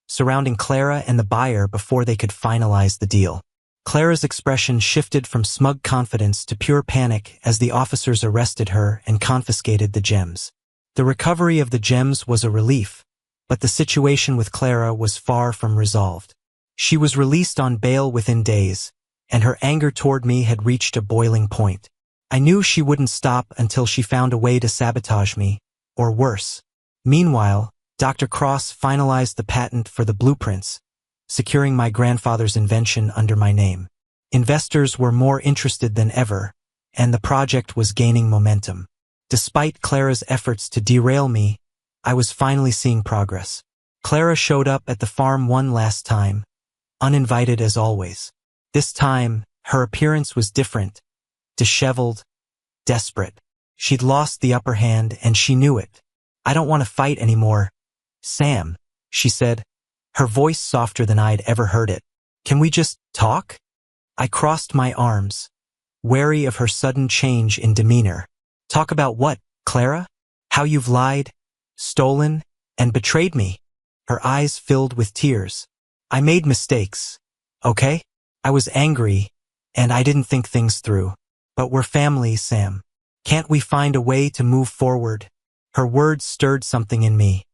surrounding Clara and the buyer before they could finalize the deal. Clara's expression shifted from smug confidence to pure panic as the officers arrested her and confiscated the gems. The recovery of the gems was a relief, but the situation with Clara was far from resolved. She was released on bail within days, and her anger toward me had reached a boiling point. I knew she wouldn't stop until she found a way to sabotage me, or worse. Meanwhile, Dr. Cross finalized the patent for the blueprints, securing my grandfather's invention under my name. Investors were more interested than ever, and the project was gaining momentum. Despite Clara's efforts to derail me, I was finally seeing progress. Clara showed up at the farm one last time, uninvited as always. This time, her appearance was different, disheveled, desperate. She'd lost the upper hand and she knew it. "I don't want to fight anymore, Sam," she said, her voice softer than I'd ever heard it. "Can we just talk?" I crossed my arms, wary of her sudden change in demeanor. "Talk about what, Clara? How you've lied, stolen, and betrayed me?" Her eyes filled with tears. "I made mistakes, okay? I was angry, and I didn't think things through. But we're family, Sam. Can't we find a way to move forward?" Her words stirred something in me.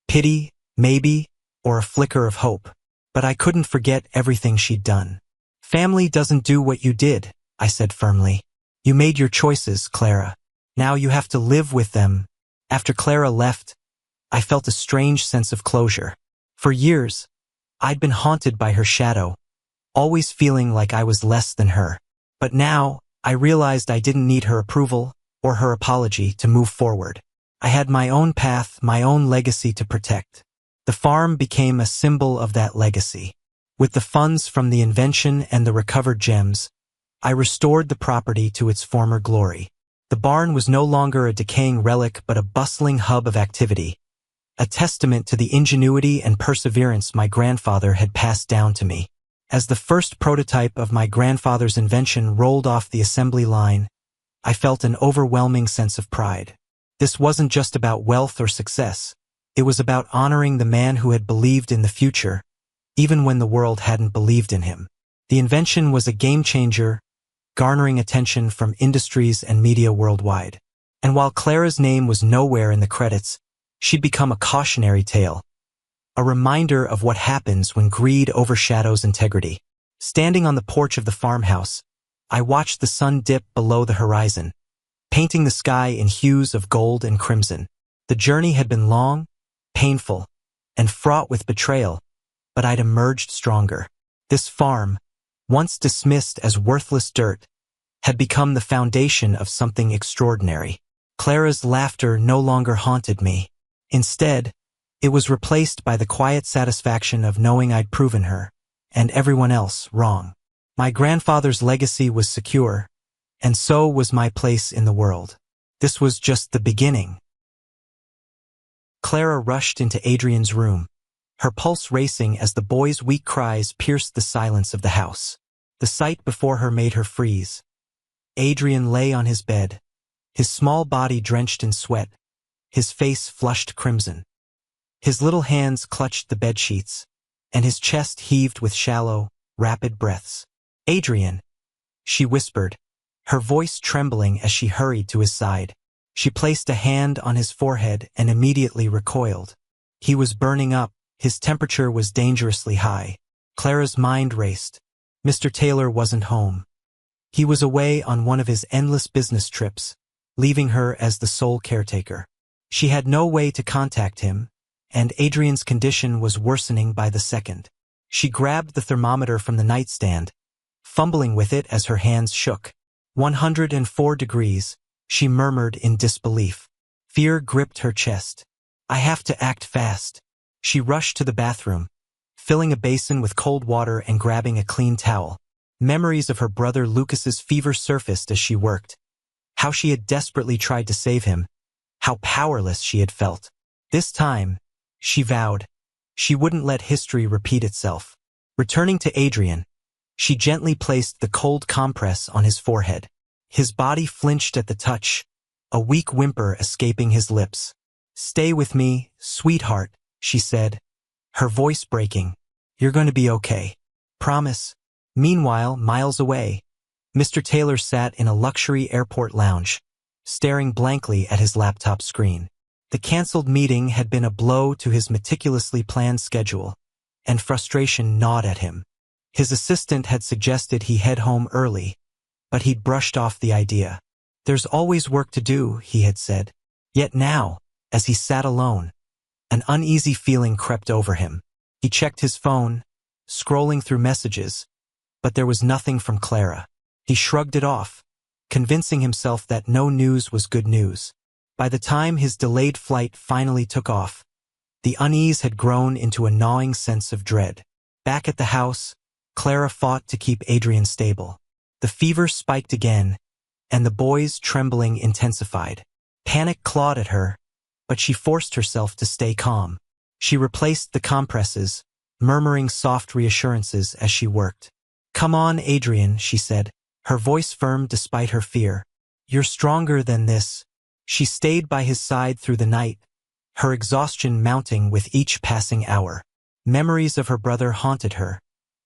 Pity, maybe, or a flicker of hope. But I couldn't forget everything she'd done. "Family doesn't do what you did," I said firmly. "You made your choices, Clara. Now you have to live with them." After Clara left, I felt a strange sense of closure. For years, I'd been haunted by her shadow, always feeling like I was less than her. But now, I realized I didn't need her approval or her apology to move forward. I had my own path, my own legacy to protect. The farm became a symbol of that legacy. With the funds from the invention and the recovered gems, I restored the property to its former glory. The barn was no longer a decaying relic but a bustling hub of activity, a testament to the ingenuity and perseverance my grandfather had passed down to me. As the first prototype of my grandfather's invention rolled off the assembly line, I felt an overwhelming sense of pride. This wasn't just about wealth or success. It was about honoring the man who had believed in the future, even when the world hadn't believed in him. The invention was a game-changer, garnering attention from industries and media worldwide. And while Clara's name was nowhere in the credits, she'd become a cautionary tale, a reminder of what happens when greed overshadows integrity. Standing on the porch of the farmhouse, I watched the sun dip below the horizon, painting the sky in hues of gold and crimson. The journey had been long, painful, and fraught with betrayal, but I'd emerged stronger. This farm, once dismissed as worthless dirt, had become the foundation of something extraordinary. Clara's laughter no longer haunted me. Instead, it was replaced by the quiet satisfaction of knowing I'd proven her, and everyone else, wrong. My grandfather's legacy was secure, and so was my place in the world. This was just the beginning. Clara rushed into Adrian's room, her pulse racing as the boy's weak cries pierced the silence of the house. The sight before her made her freeze. Adrian lay on his bed, his small body drenched in sweat, his face flushed crimson. His little hands clutched the bedsheets, and his chest heaved with shallow, rapid breaths. "Adrian," she whispered, her voice trembling as she hurried to his side. She placed a hand on his forehead and immediately recoiled. He was burning up, his temperature was dangerously high. Clara's mind raced. Mr. Taylor wasn't home. He was away on one of his endless business trips, leaving her as the sole caretaker. She had no way to contact him, and Adrian's condition was worsening by the second. She grabbed the thermometer from the nightstand, fumbling with it as her hands shook. 104 degrees, she murmured in disbelief. Fear gripped her chest. "I have to act fast." She rushed to the bathroom, filling a basin with cold water and grabbing a clean towel. Memories of her brother Lucas's fever surfaced as she worked. How she had desperately tried to save him, how powerless she had felt. This time, she vowed, she wouldn't let history repeat itself. Returning to Adrian, she gently placed the cold compress on his forehead. His body flinched at the touch, a weak whimper escaping his lips. "Stay with me, sweetheart," she said, her voice breaking. "You're going to be okay. Promise." Meanwhile, miles away, Mr. Taylor sat in a luxury airport lounge, staring blankly at his laptop screen. The cancelled meeting had been a blow to his meticulously planned schedule, and frustration gnawed at him. His assistant had suggested he head home early, but he'd brushed off the idea. "There's always work to do," he had said. Yet now, as he sat alone, an uneasy feeling crept over him. He checked his phone, scrolling through messages, but there was nothing from Clara. He shrugged it off, convincing himself that no news was good news. By the time his delayed flight finally took off, the unease had grown into a gnawing sense of dread. Back at the house, Clara fought to keep Adrian stable. The fever spiked again, and the boy's trembling intensified. Panic clawed at her, but she forced herself to stay calm. She replaced the compresses, murmuring soft reassurances as she worked. "Come on, Adrian," she said, her voice firm despite her fear. "You're stronger than this." She stayed by his side through the night, her exhaustion mounting with each passing hour. Memories of her brother haunted her,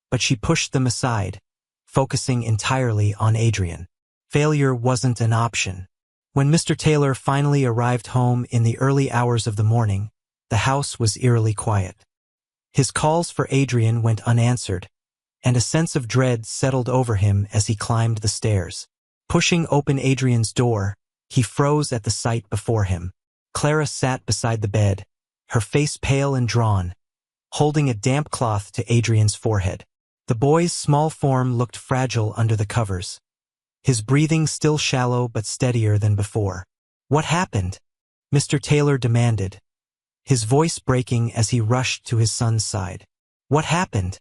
but she pushed them aside, focusing entirely on Adrian. Failure wasn't an option. When Mr. Taylor finally arrived home in the early hours of the morning, the house was eerily quiet. His calls for Adrian went unanswered, and a sense of dread settled over him as he climbed the stairs. Pushing open Adrian's door, he froze at the sight before him. Clara sat beside the bed, her face pale and drawn, holding a damp cloth to Adrian's forehead. The boy's small form looked fragile under the covers, his breathing still shallow but steadier than before. "What happened?" Mr. Taylor demanded, his voice breaking as he rushed to his son's side. "What happened?"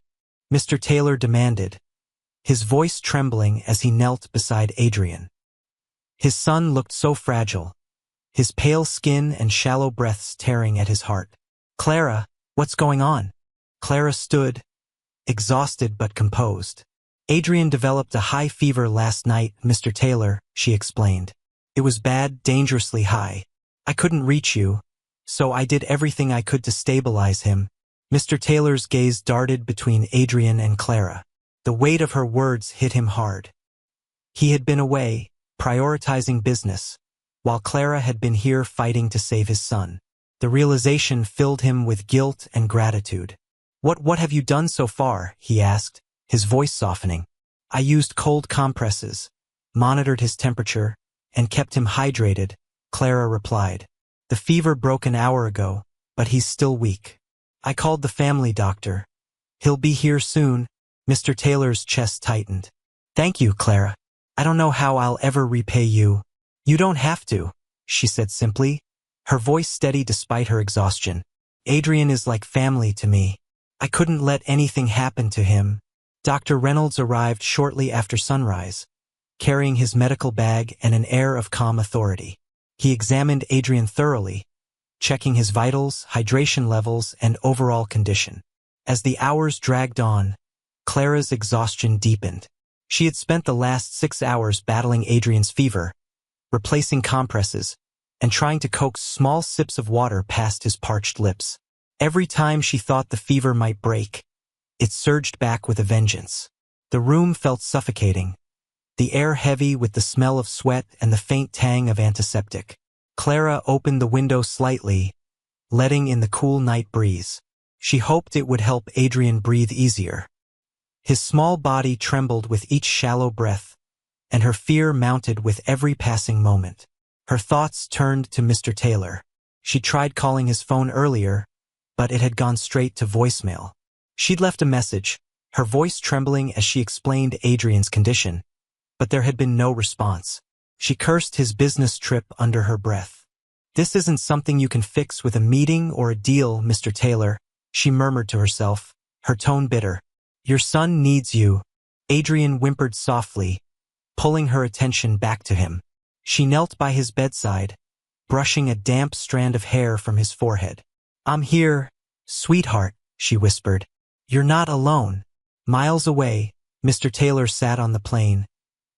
Mr. Taylor demanded, his voice trembling as he knelt beside Adrian. His son looked so fragile, his pale skin and shallow breaths tearing at his heart. "Clara, what's going on?" Clara stood, exhausted but composed. "Adrian developed a high fever last night, Mr. Taylor," she explained. "It was bad, dangerously high. I couldn't reach you, so I did everything I could to stabilize him." Mr. Taylor's gaze darted between Adrian and Clara. The weight of her words hit him hard. He had been away, prioritizing business, while Clara had been here fighting to save his son. The realization filled him with guilt and gratitude. What have you done so far?" he asked, his voice softening. "I used cold compresses, monitored his temperature, and kept him hydrated," Clara replied. "The fever broke an hour ago, but he's still weak. I called the family doctor. He'll be here soon." Mr. Taylor's chest tightened. "Thank you, Clara. I don't know how I'll ever repay you." "You don't have to," she said simply, her voice steady despite her exhaustion. "Adrian is like family to me. I couldn't let anything happen to him." Dr. Reynolds arrived shortly after sunrise, carrying his medical bag and an air of calm authority. He examined Adrian thoroughly, checking his vitals, hydration levels, and overall condition. As the hours dragged on, Clara's exhaustion deepened. She had spent the last 6 hours battling Adrian's fever, replacing compresses, and trying to coax small sips of water past his parched lips. Every time she thought the fever might break, it surged back with a vengeance. The room felt suffocating, the air heavy with the smell of sweat and the faint tang of antiseptic. Clara opened the window slightly, letting in the cool night breeze. She hoped it would help Adrian breathe easier. His small body trembled with each shallow breath, and her fear mounted with every passing moment. Her thoughts turned to Mr. Taylor. She tried calling his phone earlier, but it had gone straight to voicemail. She'd left a message, her voice trembling as she explained Adrian's condition, but there had been no response. She cursed his business trip under her breath. "This isn't something you can fix with a meeting or a deal, Mr. Taylor," she murmured to herself, her tone bitter. "Your son needs you." Adrian whimpered softly, pulling her attention back to him. She knelt by his bedside, brushing a damp strand of hair from his forehead. "I'm here, sweetheart," she whispered. "You're not alone." Miles away, Mr. Taylor sat on the plane,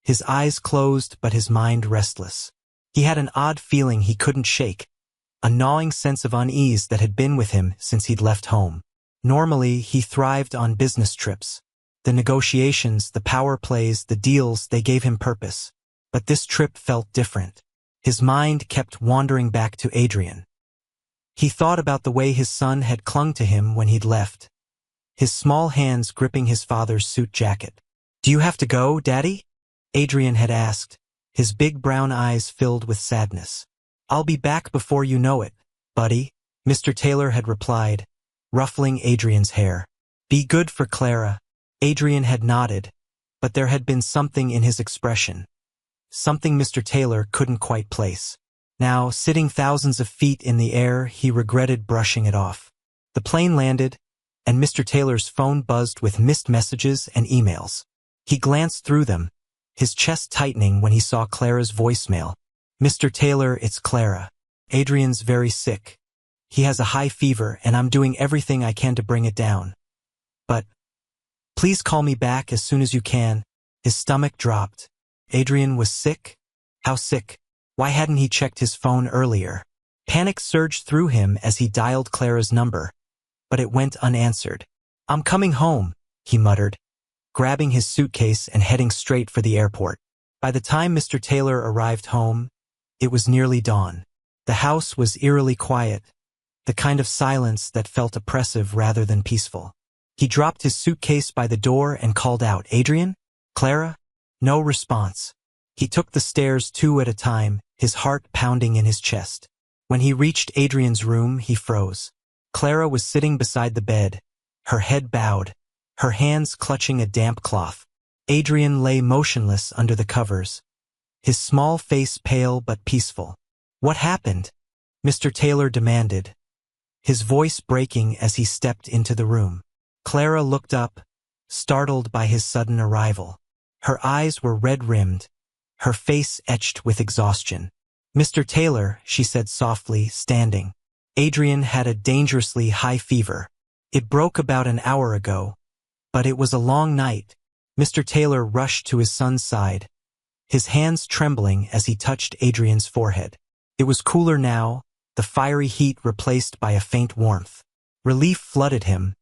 his eyes closed but his mind restless. He had an odd feeling he couldn't shake, a gnawing sense of unease that had been with him since he'd left home. Normally, he thrived on business trips. The negotiations, the power plays, the deals, they gave him purpose. But this trip felt different. His mind kept wandering back to Adrian. He thought about the way his son had clung to him when he'd left, his small hands gripping his father's suit jacket. "Do you have to go, Daddy?" Adrian had asked, his big brown eyes filled with sadness. "I'll be back before you know it, buddy," Mr. Taylor had replied, ruffling Adrian's hair. "Be good for Clara." Adrian had nodded, but there had been something in his expression, something Mr. Taylor couldn't quite place. Now, sitting thousands of feet in the air, he regretted brushing it off. The plane landed, and Mr. Taylor's phone buzzed with missed messages and emails. He glanced through them, his chest tightening when he saw Clara's voicemail. "Mr. Taylor, it's Clara. Adrian's very sick. He has a high fever, and I'm doing everything I can to bring it down. But please call me back as soon as you can." His stomach dropped. Adrian was sick? How sick? Why hadn't he checked his phone earlier? Panic surged through him as he dialed Clara's number, but it went unanswered. "I'm coming home," he muttered, grabbing his suitcase and heading straight for the airport. By the time Mr. Taylor arrived home, it was nearly dawn. The house was eerily quiet, the kind of silence that felt oppressive rather than peaceful. He dropped his suitcase by the door and called out, "Adrian? Clara?" No response. He took the stairs 2 at a time, his heart pounding in his chest. When he reached Adrian's room, he froze. Clara was sitting beside the bed, her head bowed, her hands clutching a damp cloth. Adrian lay motionless under the covers, his small face pale but peaceful. "What happened?" Mr. Taylor demanded, his voice breaking as he stepped into the room. Clara looked up, startled by his sudden arrival. Her eyes were red-rimmed, her face etched with exhaustion. "Mr. Taylor," she said softly, standing. "Adrian had a dangerously high fever. It broke about an hour ago, but it was a long night." Mr. Taylor rushed to his son's side, his hands trembling as he touched Adrian's forehead. It was cooler now, the fiery heat replaced by a faint warmth. Relief flooded him,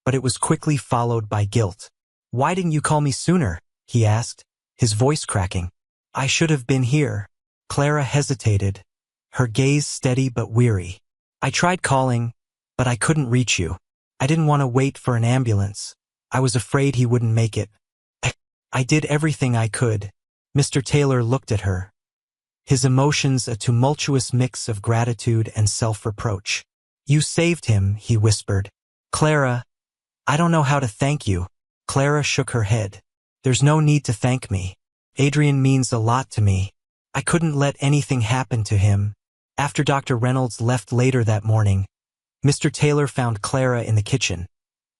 but it was quickly followed by guilt. "Why didn't you call me sooner?" he asked, his voice cracking. "I should have been here." Clara hesitated, her gaze steady but weary. "I tried calling, but I couldn't reach you. I didn't want to wait for an ambulance. I was afraid he wouldn't make it. I did everything I could." Mr. Taylor looked at her, his emotions a tumultuous mix of gratitude and self-reproach. "You saved him," he whispered. "Clara, I don't know how to thank you." Clara shook her head. "There's no need to thank me. Adrian means a lot to me. I couldn't let anything happen to him." After Dr. Reynolds left later that morning, Mr. Taylor found Clara in the kitchen,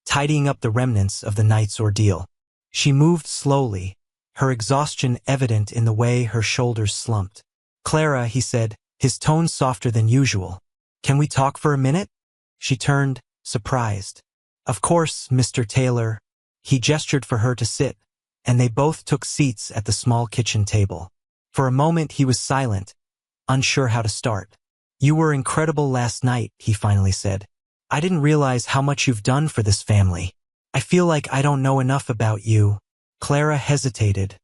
tidying up the remnants of the night's ordeal. She moved slowly, her exhaustion evident in the way her shoulders slumped. "Clara," he said, his tone softer than usual. "Can we talk for a minute?" She turned, surprised. "Of course, Mr. Taylor." He gestured for her to sit, and they both took seats at the small kitchen table. For a moment he was silent, unsure how to start. "You were incredible last night," he finally said. "I didn't realize how much you've done for this family. I feel like I don't know enough about you." Clara hesitated,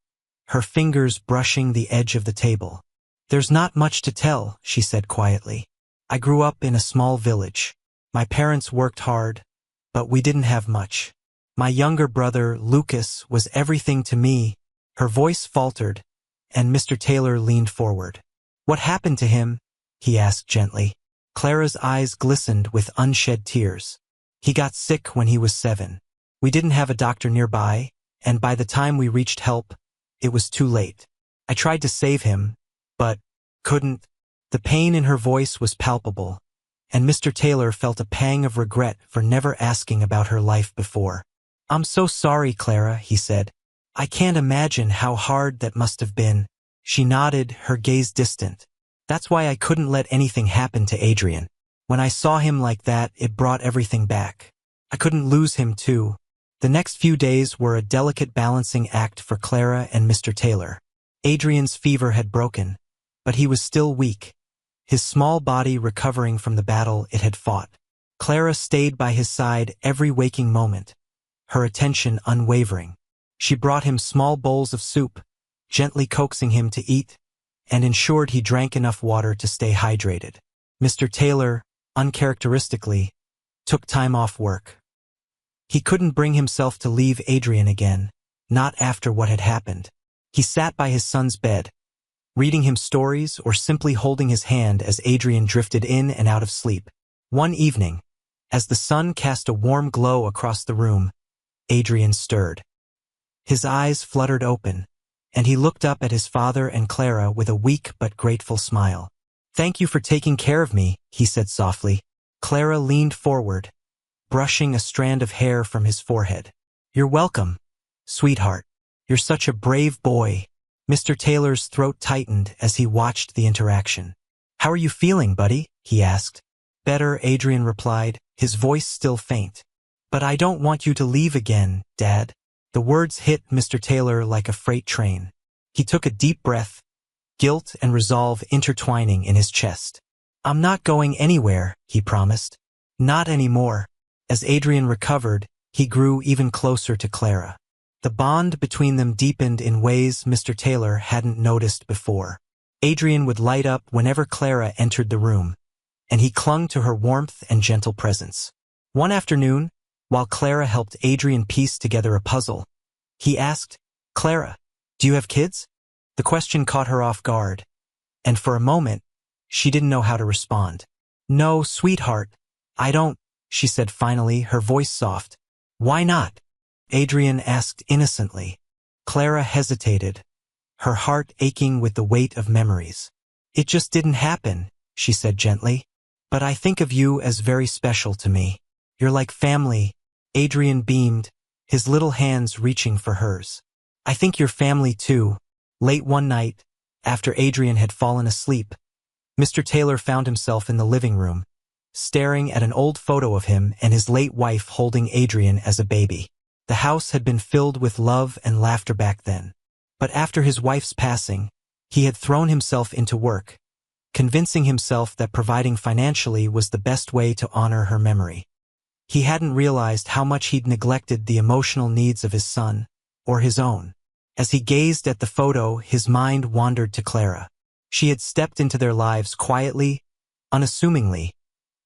her fingers brushing the edge of the table. "There's not much to tell," she said quietly. "I grew up in a small village. My parents worked hard, but we didn't have much. My younger brother, Lucas, was everything to me." Her voice faltered, and Mr. Taylor leaned forward. "What happened to him?" he asked gently. Clara's eyes glistened with unshed tears. "He got sick when he was 7. We didn't have a doctor nearby, and by the time we reached help, it was too late. I tried to save him, but couldn't." The pain in her voice was palpable, and Mr. Taylor felt a pang of regret for never asking about her life before. "I'm so sorry, Clara," he said. "I can't imagine how hard that must have been." She nodded, her gaze distant. That's why I couldn't let anything happen to Adrian. When I saw him like that, it brought everything back. I couldn't lose him too. The next few days were a delicate balancing act for Clara and Mr. Taylor. Adrian's fever had broken, but he was still weak, his small body recovering from the battle it had fought. Clara stayed by his side every waking moment, her attention unwavering. She brought him small bowls of soup, gently coaxing him to eat, and ensured he drank enough water to stay hydrated. Mr. Taylor, uncharacteristically, took time off work. He couldn't bring himself to leave Adrian again, not after what had happened. He sat by his son's bed, reading him stories or simply holding his hand as Adrian drifted in and out of sleep. One evening, as the sun cast a warm glow across the room, Adrian stirred. His eyes fluttered open, and he looked up at his father and Clara with a weak but grateful smile. "Thank you for taking care of me," he said softly. Clara leaned forward, brushing a strand of hair from his forehead. "You're welcome, sweetheart. You're such a brave boy." Mr. Taylor's throat tightened as he watched the interaction. "How are you feeling, buddy?" he asked. "Better," Adrian replied, his voice still faint. "But I don't want you to leave again, Dad." The words hit Mr. Taylor like a freight train. He took a deep breath, guilt and resolve intertwining in his chest. "I'm not going anywhere," he promised. "Not anymore." As Adrian recovered, he grew even closer to Clara. The bond between them deepened in ways Mr. Taylor hadn't noticed before. Adrian would light up whenever Clara entered the room, and he clung to her warmth and gentle presence. One afternoon, while Clara helped Adrian piece together a puzzle, he asked, "Clara, do you have kids?" The question caught her off guard, and for a moment, she didn't know how to respond. "No, sweetheart, I don't," she said finally, her voice soft. "Why not?" Adrian asked innocently. Clara hesitated, her heart aching with the weight of memories. "It just didn't happen," she said gently. "But I think of you as very special to me. You're like family." Adrian beamed, his little hands reaching for hers. "I think you're family too." Late one night, after Adrian had fallen asleep, Mr. Taylor found himself in the living room, staring at an old photo of him and his late wife holding Adrian as a baby. The house had been filled with love and laughter back then. But after his wife's passing, he had thrown himself into work, convincing himself that providing financially was the best way to honor her memory. He hadn't realized how much he'd neglected the emotional needs of his son, or his own. As he gazed at the photo, his mind wandered to Clara. She had stepped into their lives quietly, unassumingly,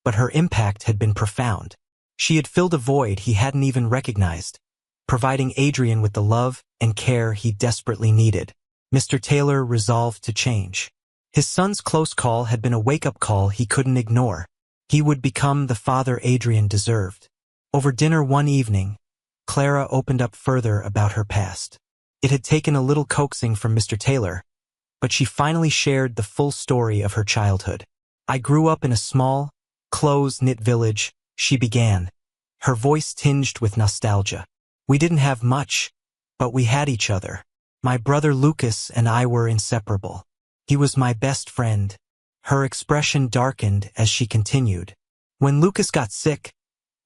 but her impact had been profound. She had filled a void he hadn't even recognized, providing Adrian with the love and care he desperately needed. Mr. Taylor resolved to change. His son's close call had been a wake-up call he couldn't ignore. He would become the father Adrian deserved. Over dinner one evening, Clara opened up further about her past. It had taken a little coaxing from Mr. Taylor, but she finally shared the full story of her childhood. "I grew up in a small, close-knit village," she began, her voice tinged with nostalgia. "We didn't have much, but we had each other. My brother Lucas and I were inseparable. He was my best friend." Her expression darkened as she continued. "When Lucas got sick,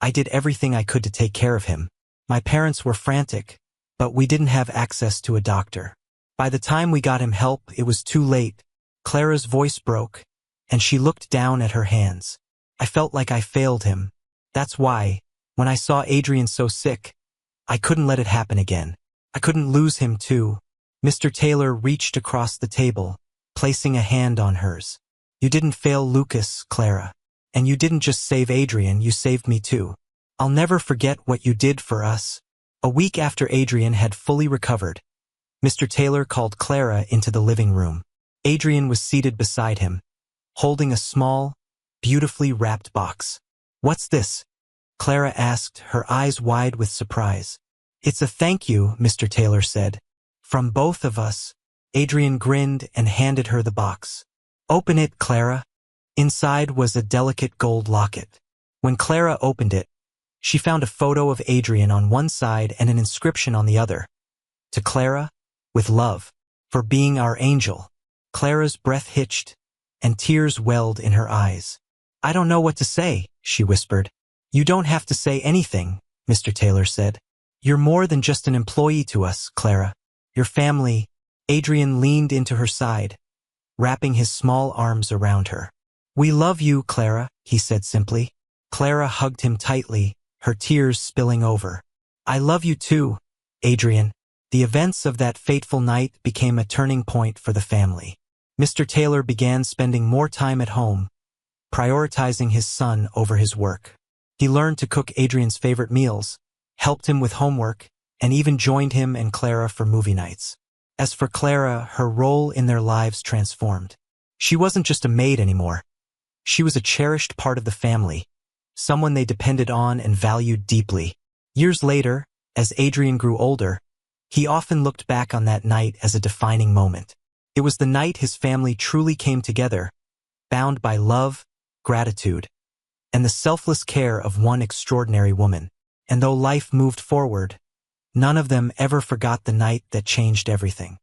I did everything I could to take care of him. My parents were frantic, but we didn't have access to a doctor. By the time we got him help, it was too late." Clara's voice broke, and she looked down at her hands. "I felt like I failed him. That's why, when I saw Adrian so sick, I couldn't let it happen again. I couldn't lose him too." Mr. Taylor reached across the table, placing a hand on hers. "You didn't fail Lucas, Clara. And you didn't just save Adrian, you saved me too. I'll never forget what you did for us." A week after Adrian had fully recovered, Mr. Taylor called Clara into the living room. Adrian was seated beside him, holding a small, beautifully wrapped box. "What's this?" Clara asked, her eyes wide with surprise. "It's a thank you," Mr. Taylor said. "From both of us." Adrian grinned and handed her the box. "Open it, Clara." Inside was a delicate gold locket. When Clara opened it, she found a photo of Adrian on one side and an inscription on the other. "To Clara, with love, for being our angel." Clara's breath hitched, and tears welled in her eyes. "I don't know what to say," she whispered. "You don't have to say anything," Mr. Taylor said. "You're more than just an employee to us, Clara. Your family." Adrian leaned into her side, wrapping his small arms around her. "We love you, Clara," he said simply. Clara hugged him tightly, her tears spilling over. "I love you too, Adrian." The events of that fateful night became a turning point for the family. Mr. Taylor began spending more time at home, prioritizing his son over his work. He learned to cook Adrian's favorite meals, helped him with homework, and even joined him and Clara for movie nights. As for Clara, her role in their lives transformed. She wasn't just a maid anymore. She was a cherished part of the family, someone they depended on and valued deeply. Years later, as Adrian grew older, he often looked back on that night as a defining moment. It was the night his family truly came together, bound by love, gratitude, and the selfless care of one extraordinary woman. And though life moved forward, none of them ever forgot the night that changed everything.